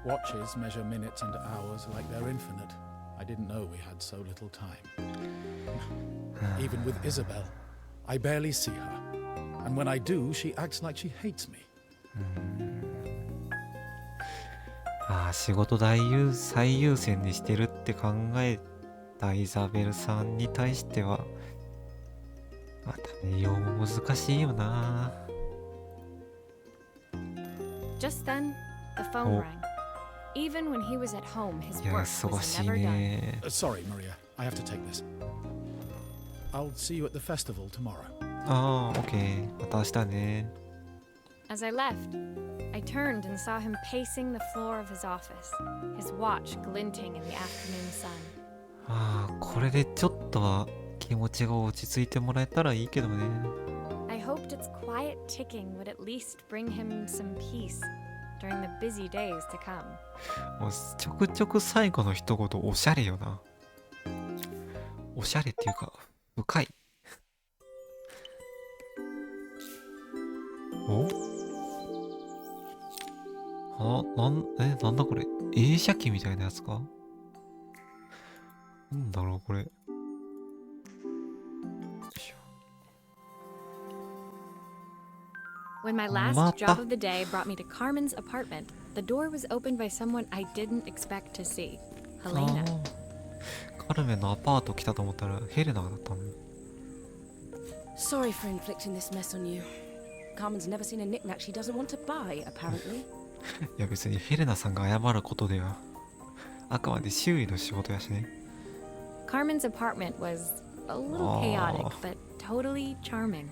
Watches measure minutes and hours like they're infinite. I didn't know we had so little time. Even with Isabel, I barely see her. And when I do, she acts like she hates me. ああ、仕事最優先にしてるって考えたイザベルさんに対しては、また対応も難しいよな。Just then, the phone Oh. rang. Even when he was at home, his いや、 work 忙 was しい never done. ね。 Sorry, Maria. I have to take this. I'll see you at the festival tomorrow. ああ、オッケー。また明日ね。As I left, I turned and saw him pacing the floor of his office, his watch glinting in the afternoon sun. ああ、これでちょっとは気持ちが落ち着いてもらえたらいいけどね。I hoped its quiet ticking would at least bring him some peace during the busy days to come. もうちょくちょく最後の一言おしゃれよな。おしゃれっていうか深い。お、なんだこれ、映写機みたいなやつか。なんだろうこれ。よいしょ。 When my last Mata. job of the day brought me to Carmen's apartment, the door was opened by someone I didn't expect to see, あ Helena. ー、カルメンのアパート来たと思ったらヘレナだったの。 Sorry for inflicting this mess on you. Carmen's never seen a knick-knack she doesn't want to buy, apparently. いや別にヘレナさんが謝ることでは、あくまで周囲の仕事やしね。 Carmen's apartment was a little chaotic, but totally charming.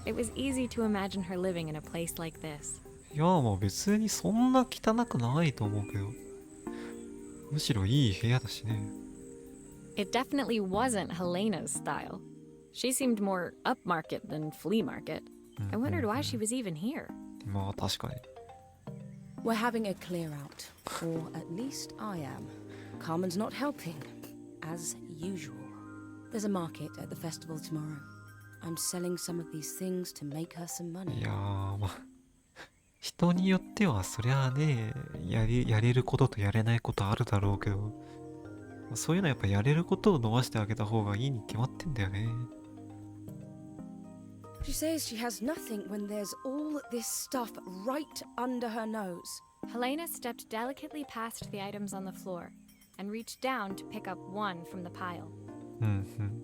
It was easy to imagine her living in a place like this. いやもう別にそんな汚くないと思うけど、むしろいい部屋だしね。 It definitely wasn't Helena's style. She seemed more upmarket than flea market. I wondered why she was even here. まあ確かに。 We're having a clear out, or at least I am. Carmen's not helping, as usual. There's a market at the festival tomorrow. I'm selling some of these things to make her some い money. やーまあ人によってはそりゃあね、やれることとやれないことあるだろうけど、そういうのはやっぱやれることを伸ばしてあげた方がいいに決まってんだよね。 She says she has nothing when there's all this stuff right under her nose. Helena stepped delicately past the items on the floor and reached down to pick up one from the pile. うんうん。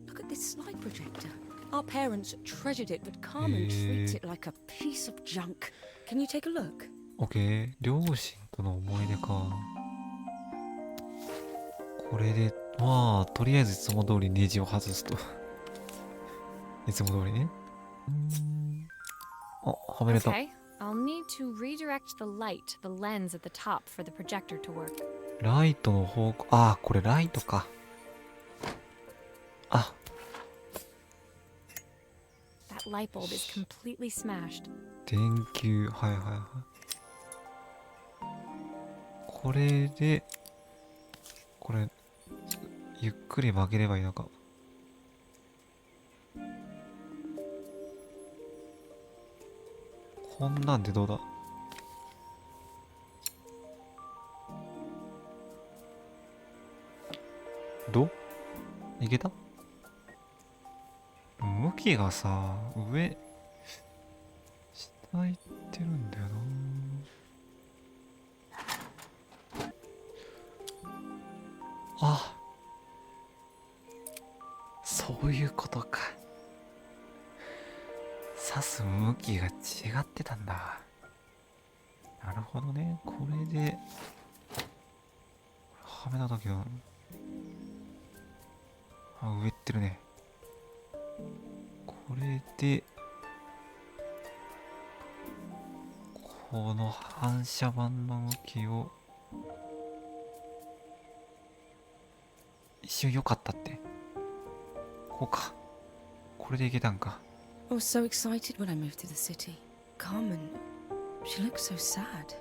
Look at this slide projector. Our parents treasured it, but Carmen treats it like a piece of junk. Can you take a look? オッケー、両親との思い出か。これで、まあ、とりあえずいつも通りネジを外すと。いつも通りね。あ、はめれた。 Okay, I'll need to redirect the light to the lens at the top for the projector to work. ライトの方向、あ、これライトか。あ、 That light bulb is completely smashed. 電球、はいはいはい。これで、これ、ゆっくり曲げればいいのか。こんなんでどうだ。どういけた？向きがさ、上、下行ってるんだよな。あ、そそういうことか。刺す向きが違ってたんだ。なるほどね。これではめた時は上ってるね。これでこの反射板の向きを一瞬良かったって。こうか。これでいけたんか。I was so excited when I moved to the city. Carmen, she looks so sad.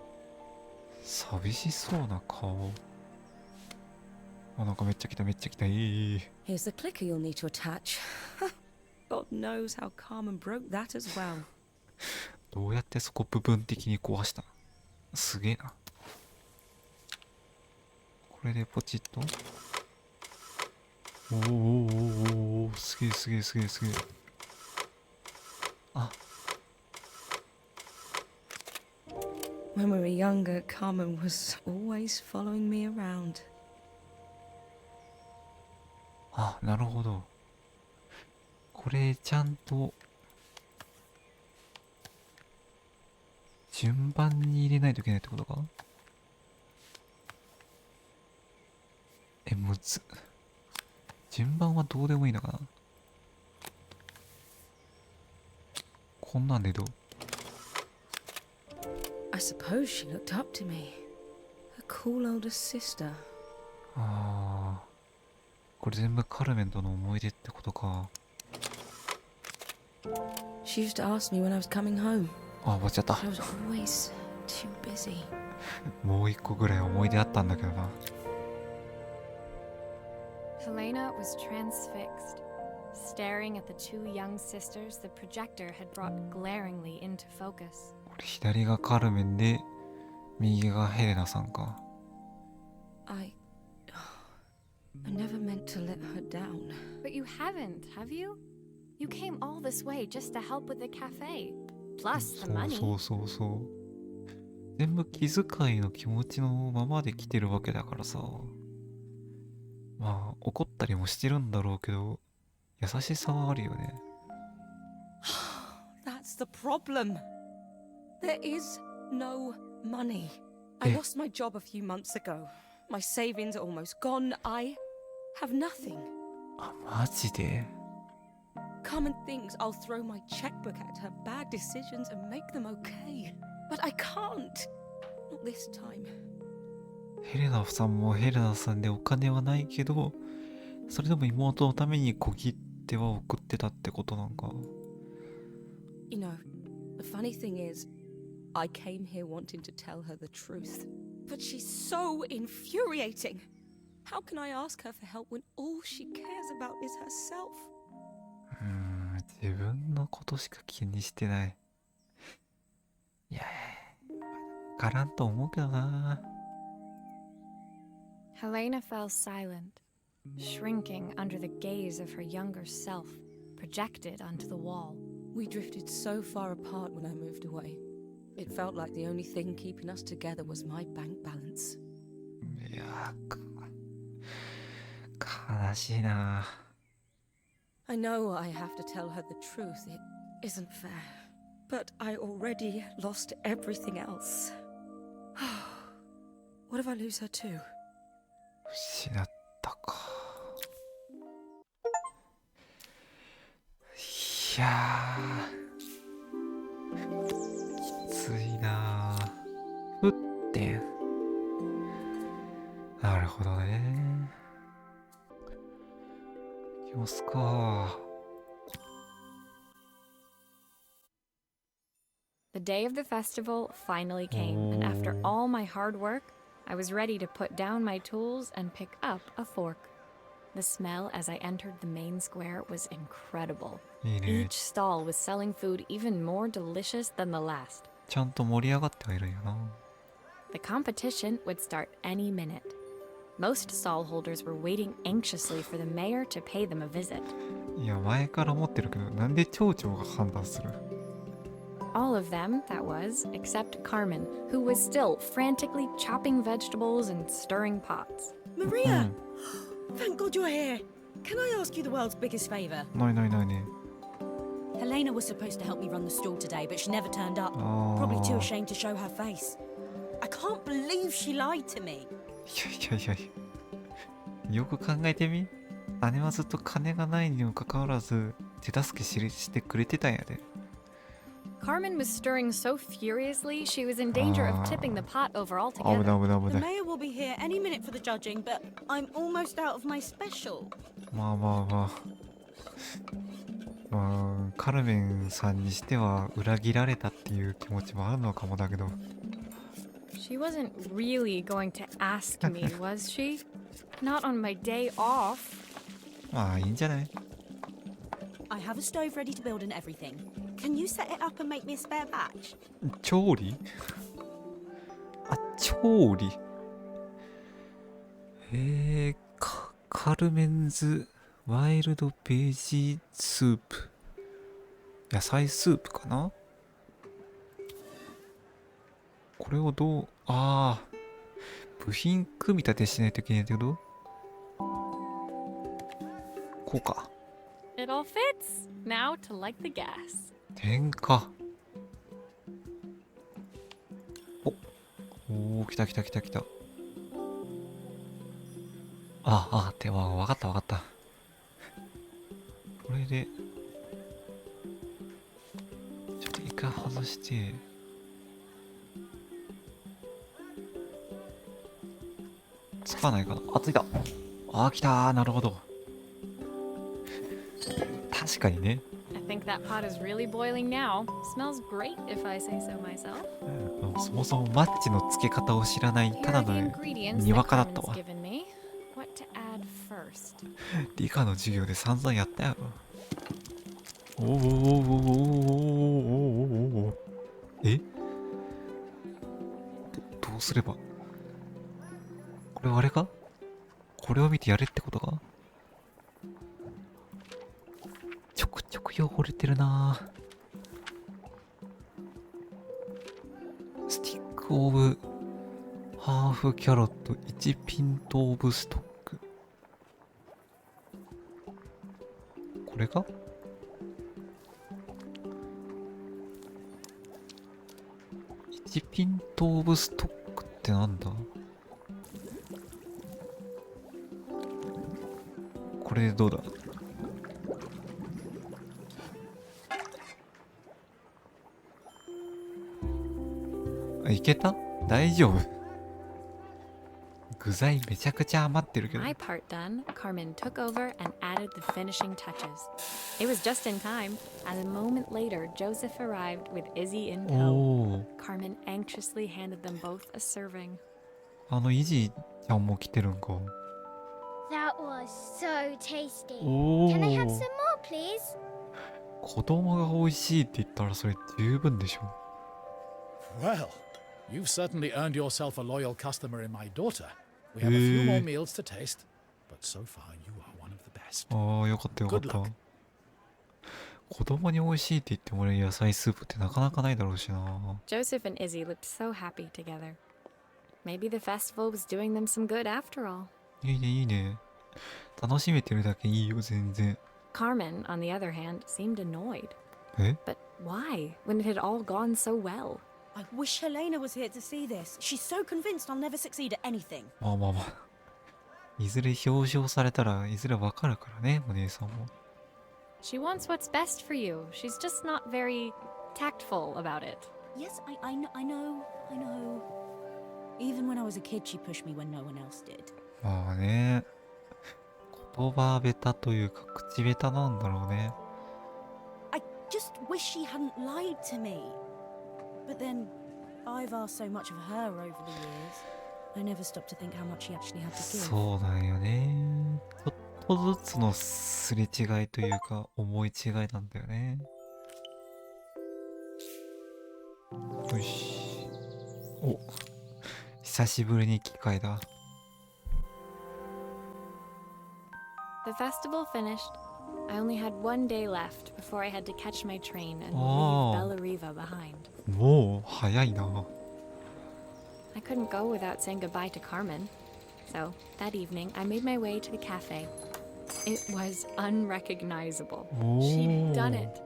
寂しそうな顔。あ、なんかめっちゃ来ためっちゃ来た。いい。 Here's the clicker you'll need to attach. God knows how Carmen broke that as well. どうやってそこ部分的に壊したの？すげえな。これでポチッと。おーおーおーおー、すげえすげえすげえすげえ。あ、 When we were younger, Carmen was always following me around. あ、なるほど。これちゃんと順番に入れないといけないってことか？むず。順番はどうでもいいのかな。こんなんでどう？ I suppose she looked up to me. A cool older sister. ああ、これ全部カルメンとの思い出ってことか。She used to ask me when I was coming home. あ、終わっちゃった。 I was always too busy. もう一個ぐらい思い出あったんだけどな。Helena was transfixed, staring at the two young sisters the projector had brought glaringly into focus. これ左がカルメンで右がヘレナさんか。I never meant to let her down. But you haven't, have you? You came all this way just to help with the cafe. Plus the そう money. そうそうそう。全部気遣いの気持ちのままで来てるわけだからさ。まあ怒ったりもしてるんだろうけど、優しさはあるよね。That's the problem. There is no money. I lost my job a few months ago. My savings are almost gone. I have nothing. あ、マジで？ Carmen thinks I'll throw my checkbook at her bad decisions and make them okay. But I can't. Not this time. ヘレナさんもヘレナさんでお金はないけど、それでも妹のために小切手は送ってたってことなんか。You know, the funny thing is, I came here wanting to tell her the truth. But she's so infuriating. How can I ask her for help when all she cares about is herself? 自分のことしか気にしてない。いや、わからんと思うけどな。Helena fell silent, shrinking under the gaze of her younger self, projected onto the wall. We drifted so far apart when I moved away. It felt like the only thing keeping us together was my bank balance. いや、悲しいな。I know I have to tell her the truth. It isn't fair. But I already lost everything else. What if I lose her too? 失ったか。いやー、きついなー。って。なるほどね。いきますか。The day of the festival finally came, and after all my hard work, I was ready to put down my tools and pick up a fork. The smell as I entered the main square was incredible. いいね。 Each stall was selling food even more delicious than the last. ちゃんと盛り上がってはいるんやな。 The competition would start any minute. Most stall holders were waiting anxiously for the mayor to pay them a visit. いや、前から思ってるけど、なんで町長が判断する？ All of them, that was, except Carmen, who was still frantically chopping vegetables and stirring pots. Maria! Thank God you're here. Can I ask you the world's biggest favor? ないないないね。 Helena was supposed to help me run the stall today, but she never turned up. あ Probably too あ。 ashamed to show her face. I can't believe she lied to me. いやいやいや、よく考えてみ。姉はずっと金がないにもかかわらず手助けしてくれてたんやで。 Carmen was stirring so furiously, she was in danger of tipping the pot over 危ない altogether. 危ない危 The ない。 mayor will be here any minute for the judging, but I'm almost out of my special. まあまあまあ。まあ、カルメンさんにしては裏切られたっていう気持ちもあるのかもだけど。 She wasn't really going to ask me, was she? Not on my day off. まあいいんじゃない？ I have a stove ready to build and everything. Can you set it up and make me a spare batch? 調理？あ、調理。カルメンズワイルドベジスープ。野菜スープかな？これをどう、部品組み立てしないといけないけど、こうか。 It all fits. Now to light the gas. 点火。おー、来た来た来た来た。ってわかったわかった。これで、ちょっと一回外して、つかないかな。あ、ついた。来たー。なるほど。確かにね。I think that pot is really boiling now. Smells great if I say so myself. そもそもマッチの付け方を知らないた Here だ are the の ingredients にわ that かだった Carmen's わ。 given me. What to add first? 理科の授業で散々やったやろ。おえ？どうすれば？これはあれか？これを見てやれってことか？ちょくちょく汚れてるな。スティックオブハーフキャロット1ピントオブストック。これか？1ピントオブストックってなんだ？これでどうだ？いけた？大丈夫？具材めちゃくちゃ余ってるけど。 My part done, Carmen took over and added the finishing touches. It was just in time. As a moment later, Joseph arrived with Izzy in お tow. お。 Carmen anxiously handed them both a serving. イジちゃんも来てるんか。 That was so tasty. お Can I have お。 some more, please? 子供が美味しいって言ったらそれ十分でしょ。 Well, you've certainly earned yourself a loyal customer in my daughter. We have a few more meals to taste, but so far you are one of the best. よかったよかっ Good た。 luck. 子供に美味しいって言ってもらえる野菜スープってなかなかないだろうしな。 Joseph and Izzy looked so happy together. Maybe the festival was doing them some good after all. いいねいいね。楽しめてるだけいいよ全然。 Carmen, on the other hand, seemed annoyed. え？ But why, when it had all gone so well? I wish Helena was here to see this. She's so convinced I'll never succeed at anything. まあ。いずれ表彰されたらいずれわかるからね、お姉さんも。 She wants what's best for you. She's just not very tactful about it. Yes, I know. Even when I was a kid, she pushed me when no one else did. まあね。言葉下手というか口下手なんだろうね。 I just wish she hadn't lied to me. But then, I've asked so much of her over the years. I never stopped to think how much she actually had to give. そうなんよね。ちょっとずつのすれ違いというか思い違いなんだよね。よし。お、久しぶりに機械だ。 The festival finished. I only had one day left before I had to catch my train and Oh. leave Bellariva behind. もう早いな。 I couldn't go without saying goodbye to Carmen. So, that evening, I made my way to the cafe. It was unrecognizable. お She'd done ー it.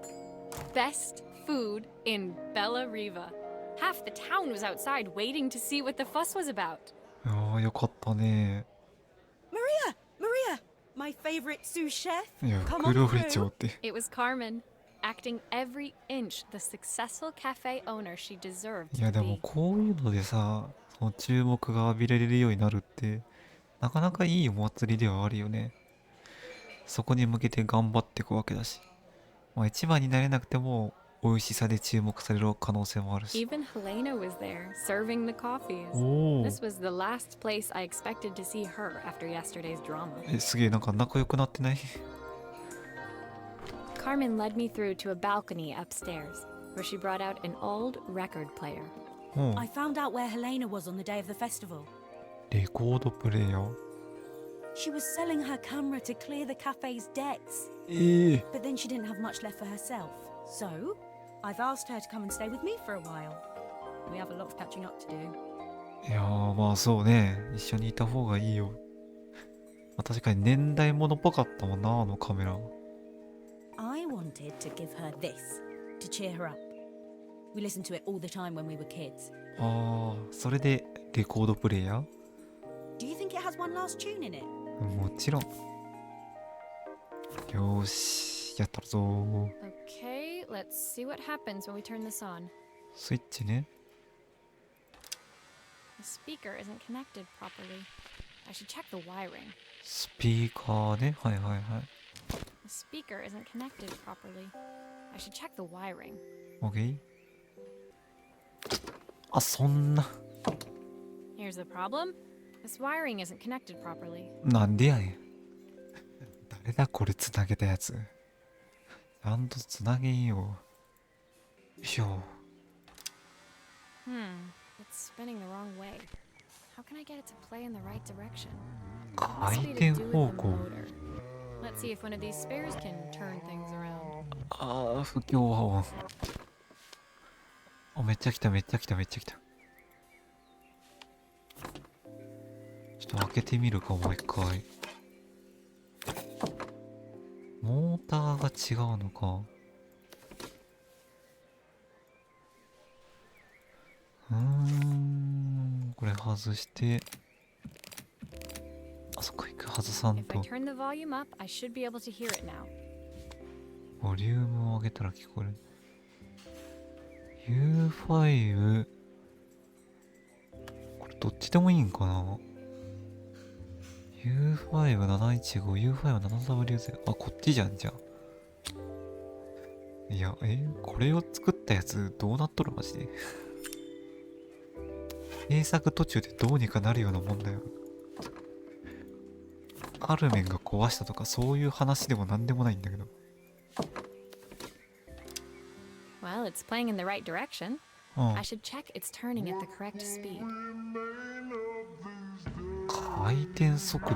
Best food in Bella Riva. Half the town was outside waiting to see what the fuss was about. ああ、よかったね。 Maria, my favorite sous chef. いや、 Come 副 on 料理 through. 長って。 It was Carmen, acting every inch the successful cafe owner she deserved いや to でも be. こういうのでさ、その注目が浴びられるようになるってなかなかいいお祭りではあるよね。そこに向けて頑張っていくわけだし、まあ一番になれなくても美味しさで注目される可能性もあるし。 Even Helena was there, serving the coffees. おお、 This was the last place I expected to see her after yesterday's drama. え、すげえなんか仲良くなってない？ Carmen led me through to a balcony upstairs, where she brought out an old record player. うん、 I found out where Helena was on the day of the festival. レコードプレイヤー。 She was selling her camera to clear the cafe's debts, ええ but then she didn't have much left for herself. So, I've asked her to come and stay with me for a while. We have a lot of catching up to do. いやー、まあそうね、一緒にいた方がいいよ。まあ、確かに年代物っぽかったもんな、あのカメラ。 I wanted to give her this to cheer her up. We listened to it all the time when we were kids. ああ、それでレコードプレイヤー？ Do you think it has one last tune in it? もちろん。よーし、やったるぞー。 Okay, let's see what happens when we turn this on. スイッチね。 The speaker isn't connected properly. I should check the wiring. スピーカーね。はいはいはい。 The speaker isn't connected properly. I should check the wiring. OK？ あ、そんな。 Here's the problem. This wiring isn't connected properly. なんでやねん。誰だこれつなげたやつ。ちゃんとつなげんよ。よいしょ。 It's spinning the wrong way. How can I get it to play in the right direction? 回 Must be 転 to do 方 with the 向。 motor. Let's see if one of these spares can turn things around. ああ、不協和音。あ、めっちゃ来ためっちゃ来ためっちゃ来た。ちょっと開けてみるか、もう一回。モーターが違うのか。これ外して、あ、そっか、一回外さん If I と。 turn the volume up, I should be able to hear it now. ボリュームを上げたら聞こえる。U5。これどっちでもいいんかな。U5-715、U5-7W0。あ、こっちじゃん、じゃあ。いや、これを作ったやつどうなっとるマジで。制作途中でどうにかなるようなもんだよ。カルメンが壊したとかそういう話でもなんでもないんだけど。Well, it's playing in the right direction. うん。 I should check it's turning at the correct speed. 回転速度。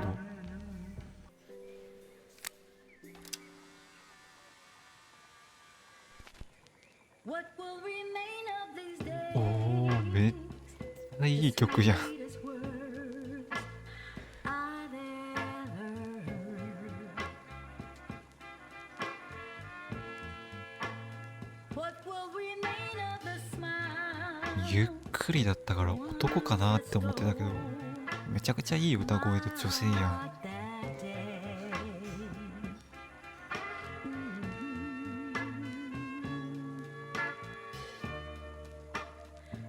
What will remain of these days? おー、めっちゃいい曲じゃん。 Sweetest words I've ever heard. What will remain of the smile? ゆっくりだったから男かなって思ってたけど、めちゃくちゃいい歌声と女性やん。 Like that day.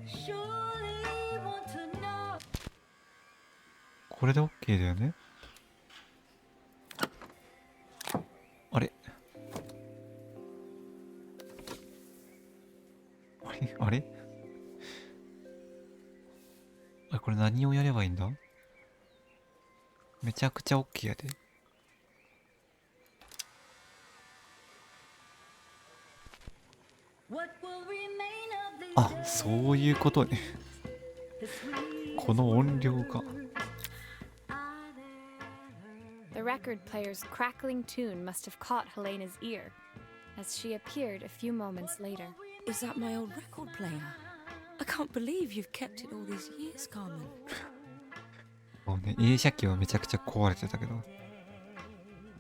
Surely want to know. これで OK だよね。あれあれあれあれ、これ何をやればいいんだ？めちゃくちゃ OK やで。あ、そういうことね。この音量が。 The record player's crackling tune must have caught Helena's ear, as she appeared a few moments later. Is that my old record player? I can't believe you've kept it all these years, Carmen. もうね、映写機はめちゃくちゃ壊れてたけど。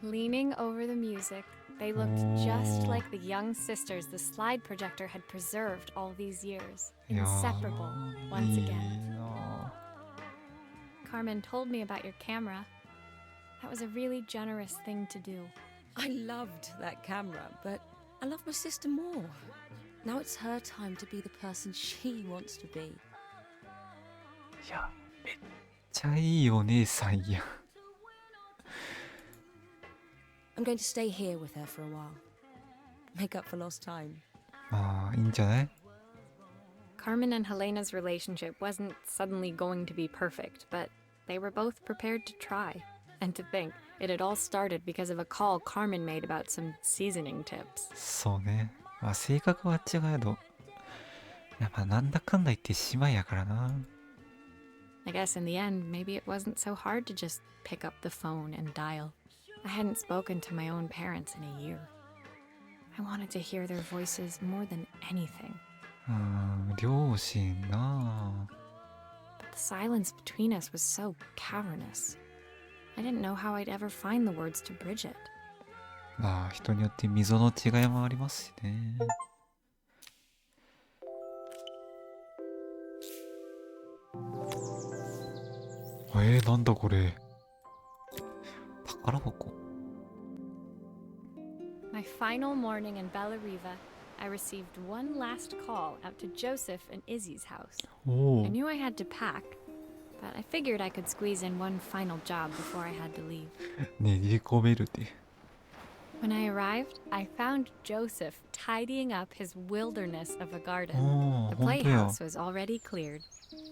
Leaning over the music, they looked just like the young sisters the slide projector had preserved all these years, いやー inseparable once いい again. な Carmen told me about your camera. That was a really generous thing to do. I loved that camera, but I love my sister more. Now it's her time to be the person she wants to be. いやめっちゃいいお姉さんや。 I'm going to stay here with her for a while. Make up for lost time. まあいいんじゃない？ Carmen and Helena's relationship wasn't suddenly going to be perfect, but they were both prepared to try. And to think, it had all started because of a call Carmen made about some seasoning tips. そうね。まあ性格は違えど、やっぱなんだかんだ言って姉妹やからな。 I guess in the end, maybe it wasn't so hard to just pick up the phone and dial. I hadn't spoken to my own parents in a year. I wanted to hear their voices more than anything. 両親な。 But the silence between us was so cavernous. I didn't know how I'd ever find the words to bridge it. まあ人によって溝の違いもありますしね。なんだこれ。宝箱。 My final morning in Bellariva, I received one last call out to Joseph and Izzy's house. お I お。 knew I had to pack, but I figured I could squeeze in one final job before I had to leave. ねじ込めるって。 When I arrived, I found Joseph tidying up his wilderness of a garden. おお、 The 本当や。 playhouse was already cleared.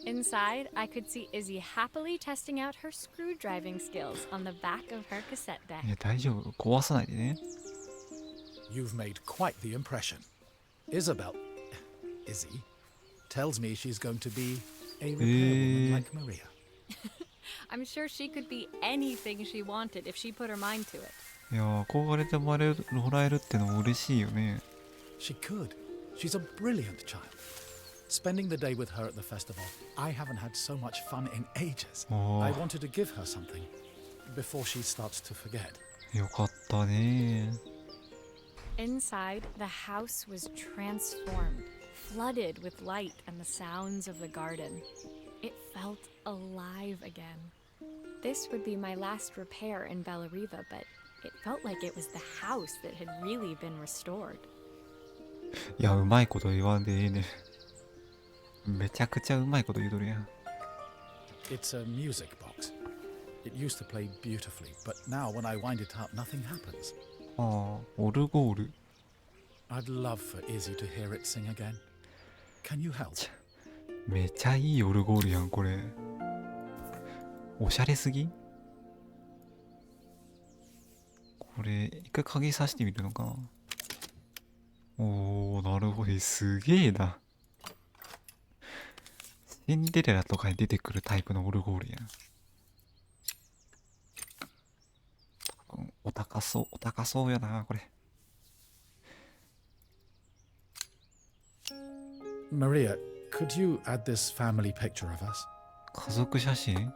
Inside, I could see Izzy happily testing out her screw driving skills on the back of her cassette deck. 大丈夫。壊さないでね。 You've made quite the impression. Isabel, Izzy, tells me she's going to be a repairwoman like Maria. I'm sure she could be anything she wanted if she put her mind to it. いやー、憧れてもらえるってのも嬉しいよね。 She could. She's a brilliant child. Spending the day with her at the festival, I haven't had so much fun in ages. Oh. I wanted to give her something before she starts to forget. よかったね。 Inside, the house was transformed, flooded with light and the sounds of the garden. It felt alive again. This would be my last repair in Bellariva, but it felt like it was the house that had really been restored. いや、うまいこと言わんでええね。めちゃくちゃうまいこと言うとるやん。 It's a music box. It used to play beautifully, but now when I wind it up, nothing happens. ああ、オルゴール。 I'd love for Izzy to hear it sing again. Can you help? めちゃいいオルゴールやん、これ。おしゃれすぎ？これ、一回鍵さしてみるのかな。おー、なるほど。すげえな。シンデレラとかに出てくるタイプのオルゴールやん。多分お高そうやな、これ。 Maria, could you add this family picture of us? 家族写真？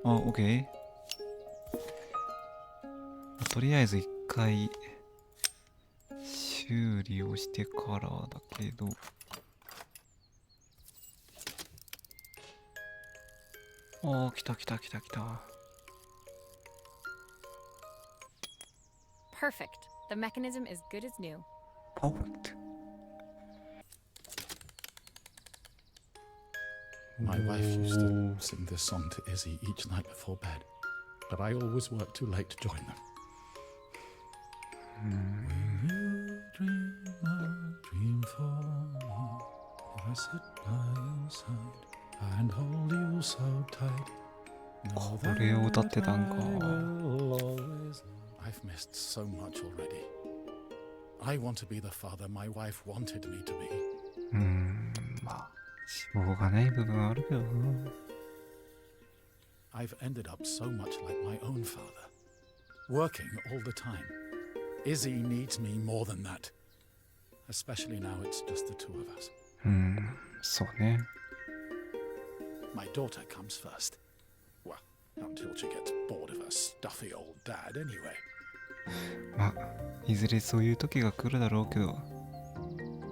あ、オッケー。とりあえず一回修理をしてからだけど。あ、来た。 Perfect. The mechanism is good as new. Perfect. My wife used to sing this song to Izzy each night before bed, but I always worked too late to join them. Will you dream a dream for me? If I sit by your side and hold you so tight. Know これを歌ってたんか。 I will always- I've missed so much already. I want to be the father my wife wanted me to be. まあしょうがない部分あるけどな。 I've ended up so much like my own father, working all the time. Izzy needs me more than that, especially now it's just the two of us. そうね。 My daughter comes first. Well, until she gets bored of her stuffy old dad anyway. まあいずれそういう時が来るだろうけど、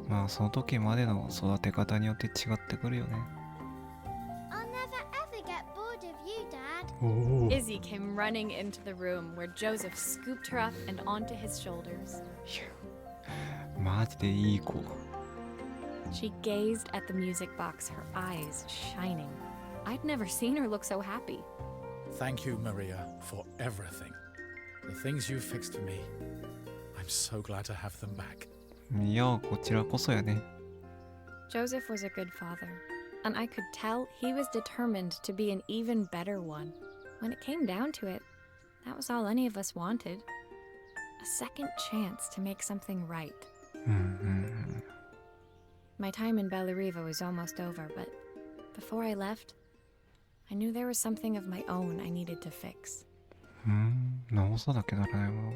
まあその時までの育て方によって違ってくるよね。 I'll never ever get bored of you, Dad. おお Izzy came running into the room where Joseph scooped her up and onto his shoulders. マジでいい子。 She gazed at the music box, her eyes shining. I'd never seen her look so happy. Thank you, Maria, for everything. The things you fixed for me. I'm so glad to have them back. いやこちらこそやね。 Joseph was a good father, and I could tell he was determined to be an even better one. When it came down to it, that was all any of us wanted. A second chance to make something right. うんうん。 My time in Bellariva was almost over, but before I left, I knew there was something of my own I needed to fix. 直さなきゃならないもの。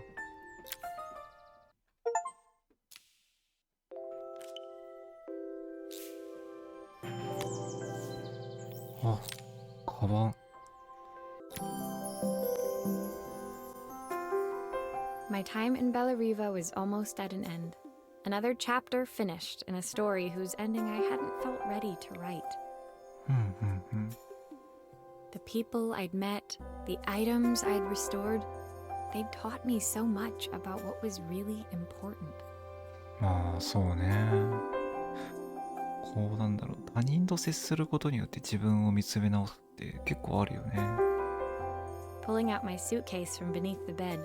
あ、カバン。 My time in Bellariva was almost at an end. Another chapter finished in a story whose ending I hadn't felt ready to write. うんうんうん。 The people I'd met, the items I'd restored, they'd taught me so much about what was really important. まあそうね。こうなんだろう。他人と接することによって自分を見つめ直すって結構あるよね。 Pulling out my suitcase from beneath the bed,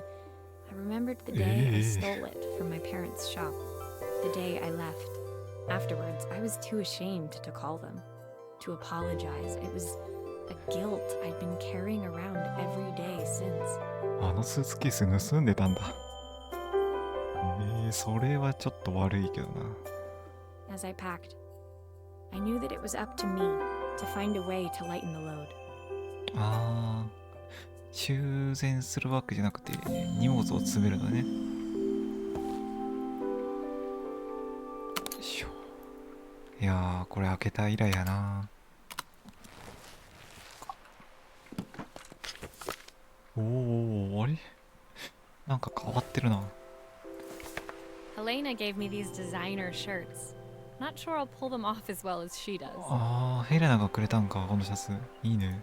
I remembered the day I stole it from my parents' shop. The day I left. Afterwards, I was too ashamed to call them, to apologize. It was a guilt I'd been carrying around every day since. あのスーツケース盗んでたんだ。それはちょっと悪いけどな。 As I packed, I knew that it was up to me to find a way to lighten the load. ああ、修繕するわけじゃなくて荷物を詰めるのね。よいしょ。いやー、これ開けた以来やな。おお、あれなんか変わってるな。 Helena gave me these designer shirts. Not sure I'll pull them off as well as she does. ああ、ヘレナがくれたんか、このシャツ。いいね。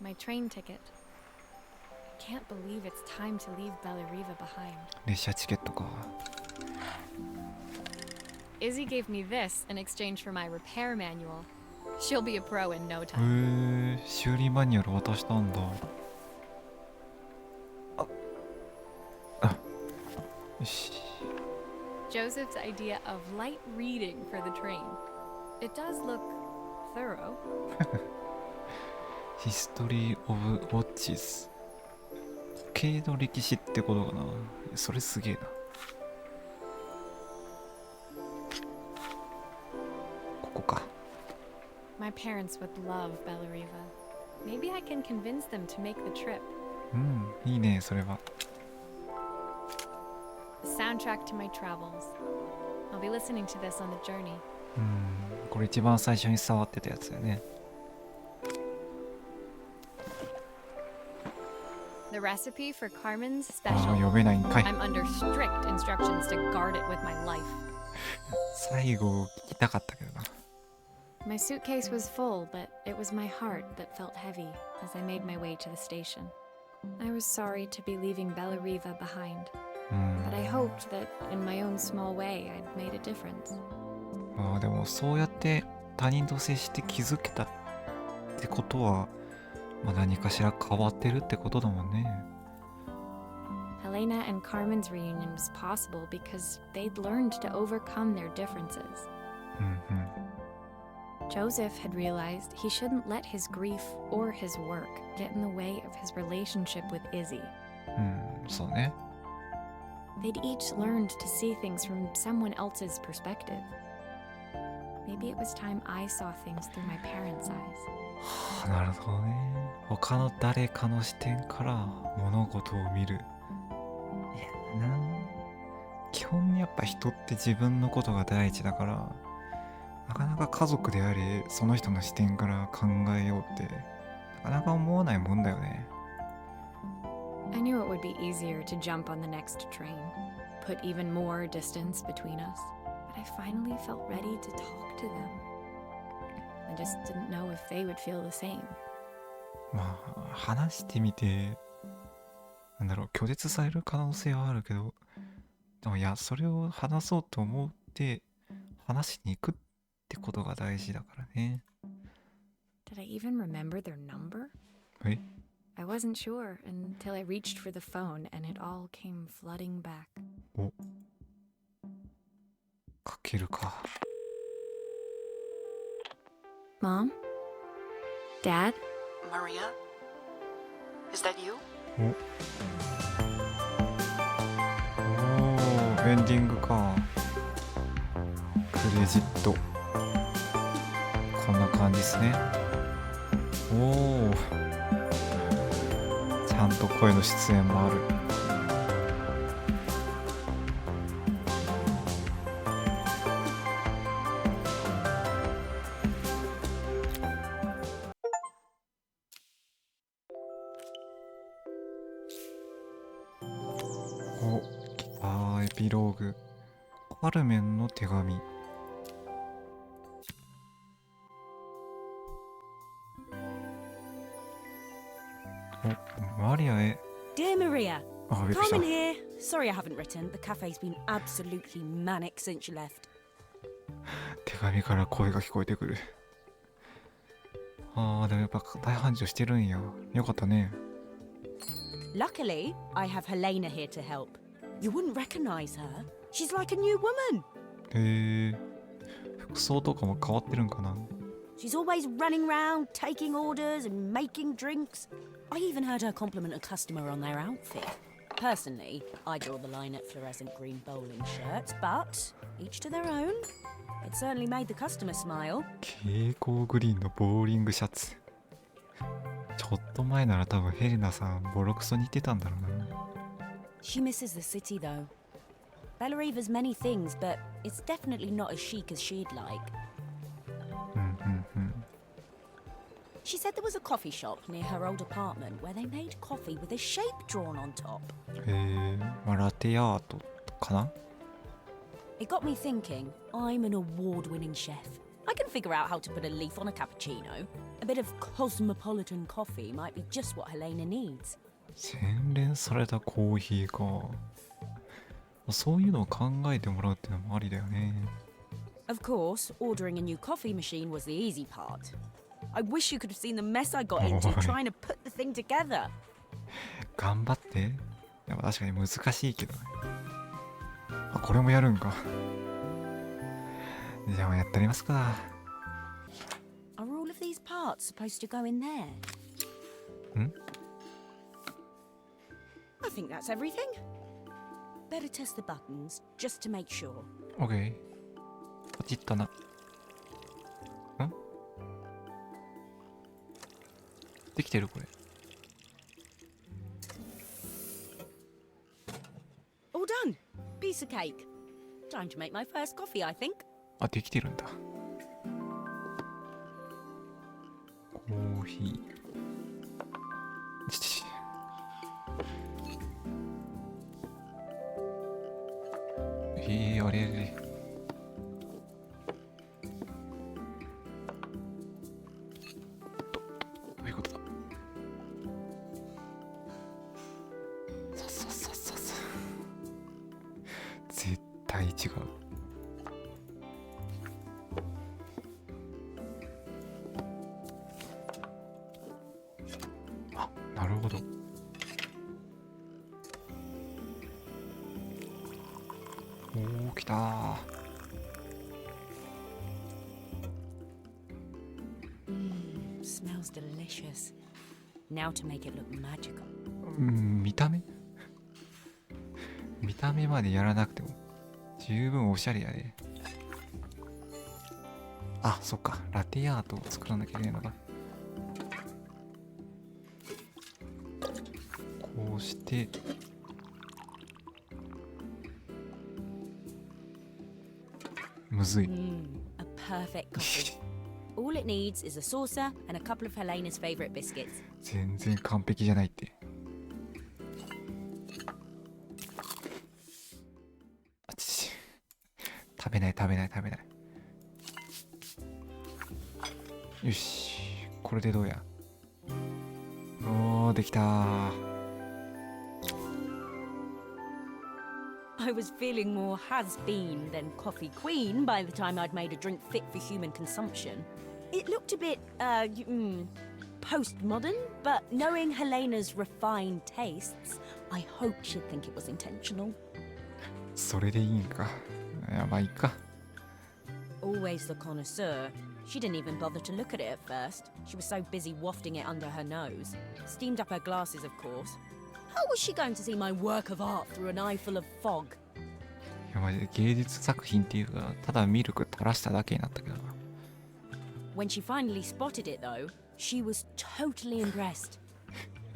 My train ticket. I can't believe it's time to leave Bellariva behind. 列車チケットか。 Izzy gave me this in exchange for my repair manual. She'll be a pro in no time. 修理マニュアル渡したんだ。よし。 Joseph's idea of light reading for the train. It does look thorough. History of Watches。時計の歴史ってことかな。それすげえな。ここか。 My parents would love Bellariva. Maybe I can convince them to make the trip. うん、いいね、それは。 The soundtrack to my travels. I'll be listening to this on the journey. うん、これ一番最初に触ってたやつだよね。 The recipe for Carmen's ああ、 special. 読めないんかい。 I'm under strict instructions to guard it with my life. 最後聞きたかったけどな。 My suitcase was full, but it was my heart that felt heavy as I made my way to the station. I was sorry to be leaving Bellariva behind, うん。 but I hoped that in my own small way I'd made a difference. まあでもそうやって他人と接して気づけたってことは、まあ、何かしら変わってるってことだもんね。 Helena and Carmen's reunion was possible because they'd learned to overcome their differences. うんうん。 Joseph had realized he shouldn't let his grief or his work get in the way of his relationship with Izzy. うん、そうね。 They'd each learned to see things from someone else's perspective. Maybe it was time I saw things through my parents' eyes. はあ、なるほどね。他の誰かの視点から物事を見る。いやな。基本やっぱ人って自分のことが第一だから、なかなか家族であり、その人の視点から考えようって、なかなか思わないもんだよね。 I knew knew it would be easier to jump on the next train, put even more distance between us. But I finally felt ready to talk to them. I just didn't know if they would feel the same. まあ話してみて、なんだろう、拒絶される可能性はあるけど、でもいや、それを話そうと思って話しに行くってことが大事だからね。Did I even remember their number? え I wasn't sure until I reached for the phone and it all came flooding back. おかけるか。Mom? Dad? Maria? Is that you? おー、エンディングか。クレジット。こんな感じですね。おー、ちゃんと声の出演もある。お、来た。エピローグ。カルメンの手紙。お、マリアへ。 Dear Maria, あ、びっくりした Carmen。here. Sorry I haven't written. The cafe's been absolutely manic since you left. 手紙から声が聞こえてくる。ああ、でもやっぱ大繁盛してるんや。よかったね。Luckily, I have Helena here to help. You wouldn't recognize her. She's like a new woman. へえ。服装とかも変わってるんかな。 She's always running around, taking orders and making drinks. I even heard her compliment a customer on their outfit. Personally, I draw the line at fluorescent green bowling shirts, but each to their own. It certainly made the customer smile. 蛍光グリーンのボーリングシャツ。ちょっと前なら多分ヘレナさんボロクソ似てたんだろうな。 She misses the city, though. Bellariva's many things, but it's definitely not as chic as she'd like. うんうんうん。 She said there was a coffee shop near her old apartment where they made coffee with a shape drawn on top. へえ、まあ、ラテアートかな。 It got me thinking, I'm an award-winning chef. I can figure out how to put a leaf on a cappuccino. A bit of cosmopolitan coffee might be just what Helena needs. 洗練されたコーヒーか。そういうのを考えてもらうってのもありだよね。 Of course, ordering a new coffee machine was the easy part. I wish you could have seen the mess I got into Oi. trying to put the thing together. 頑張って。やっぱ確かに難しいけどね。あ、これもやるんか。じゃあやってみますか。 Are all of these parts supposed to go in there? ん I think that's everything. Better test the buttons, just to make sure. OK。ポチッとな。んできてるこれ。All done. Piece of cake. Time to make my first coffee, I think. あ、できてるんだ。コーヒー。あれあれ。どういうことだ。さ。絶対違う。あ、なるほど。おー、来たー。Smells delicious. Now to make it look magical. 見た目までやらなくても十分おしゃれやで。あ、そっか。ラテアートを作らなきゃいけないのか。こうしてむずい。 A perfect coffee. All it needs is a saucer and a couple of Helena's favorite biscuits. 全然完璧じゃないって。べない食べない食べない。よし、これでどうや。おー、できたー。I was feeling more has-been than coffee queen by the time I'd made a drink fit for human consumption. It looked a bit, postmodern, but knowing Helena's refined tastes, I hope she'd think it was intentional. それでいいんか。いや、まあいいか。Always the connoisseur. She didn't even bother to look at it at first. She was so busy wafting it under her nose. Steamed up her glasses, of course. How was she going to see my work of art through an eye full of fog? いや、マジで芸術作品っていうか、ただミルク垂らしただけになったけどな。When she finally spotted it, though, she was totally impressed.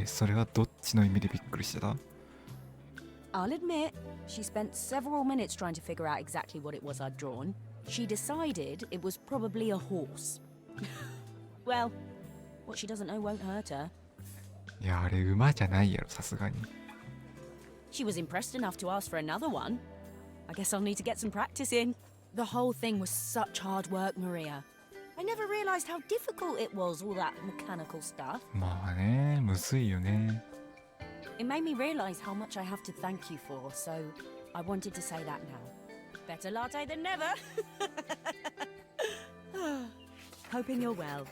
それはどっちの意味でびっくりしてた？ I'll admit, she spent several minutes trying to figure out exactly what it was I'd drawn. She decided it was probably a horse. Well, what she doesn't know won't hurt her. いや、あれ馬じゃないやろ、さすがに。She was impressed enough to ask for another one. I guess I'll need to get some practice in. The whole thing was such hard work, Maria. I never realized how difficult it was, all that mechanical stuff. まあね、むずいよね。It made me realize how much I have to thank you for, so I wanted to say that now. Better latte than never. Hoping you're well.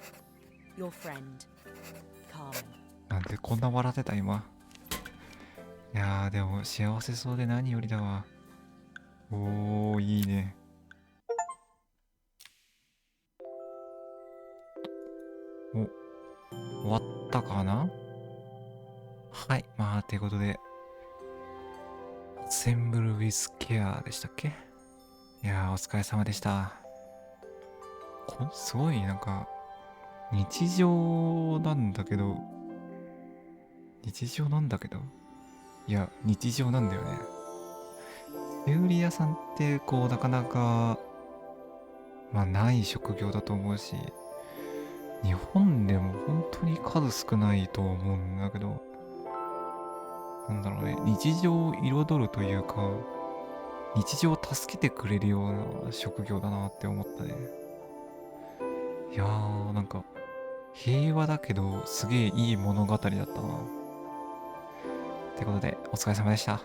Your friend, Carmen. なんでこんな笑ってた今。いやー、でも幸せそうで何よりだわ。おー、いいね。お、終わったかな？はい、まあ、ということで、Assemble with Care でしたっけ？いやー、お疲れ様でした。すごい、なんか、日常なんだけど、いや、日常なんだよね。修理屋さんって、こう、なかなか、まあ、ない職業だと思うし、日本でも本当に数少ないと思うんだけど、なんだろうね、日常を彩るというか、日常を助けてくれるような職業だなって思ったね。いやー、なんか、平和だけど、すげえいい物語だったな。ってことで、お疲れ様でした。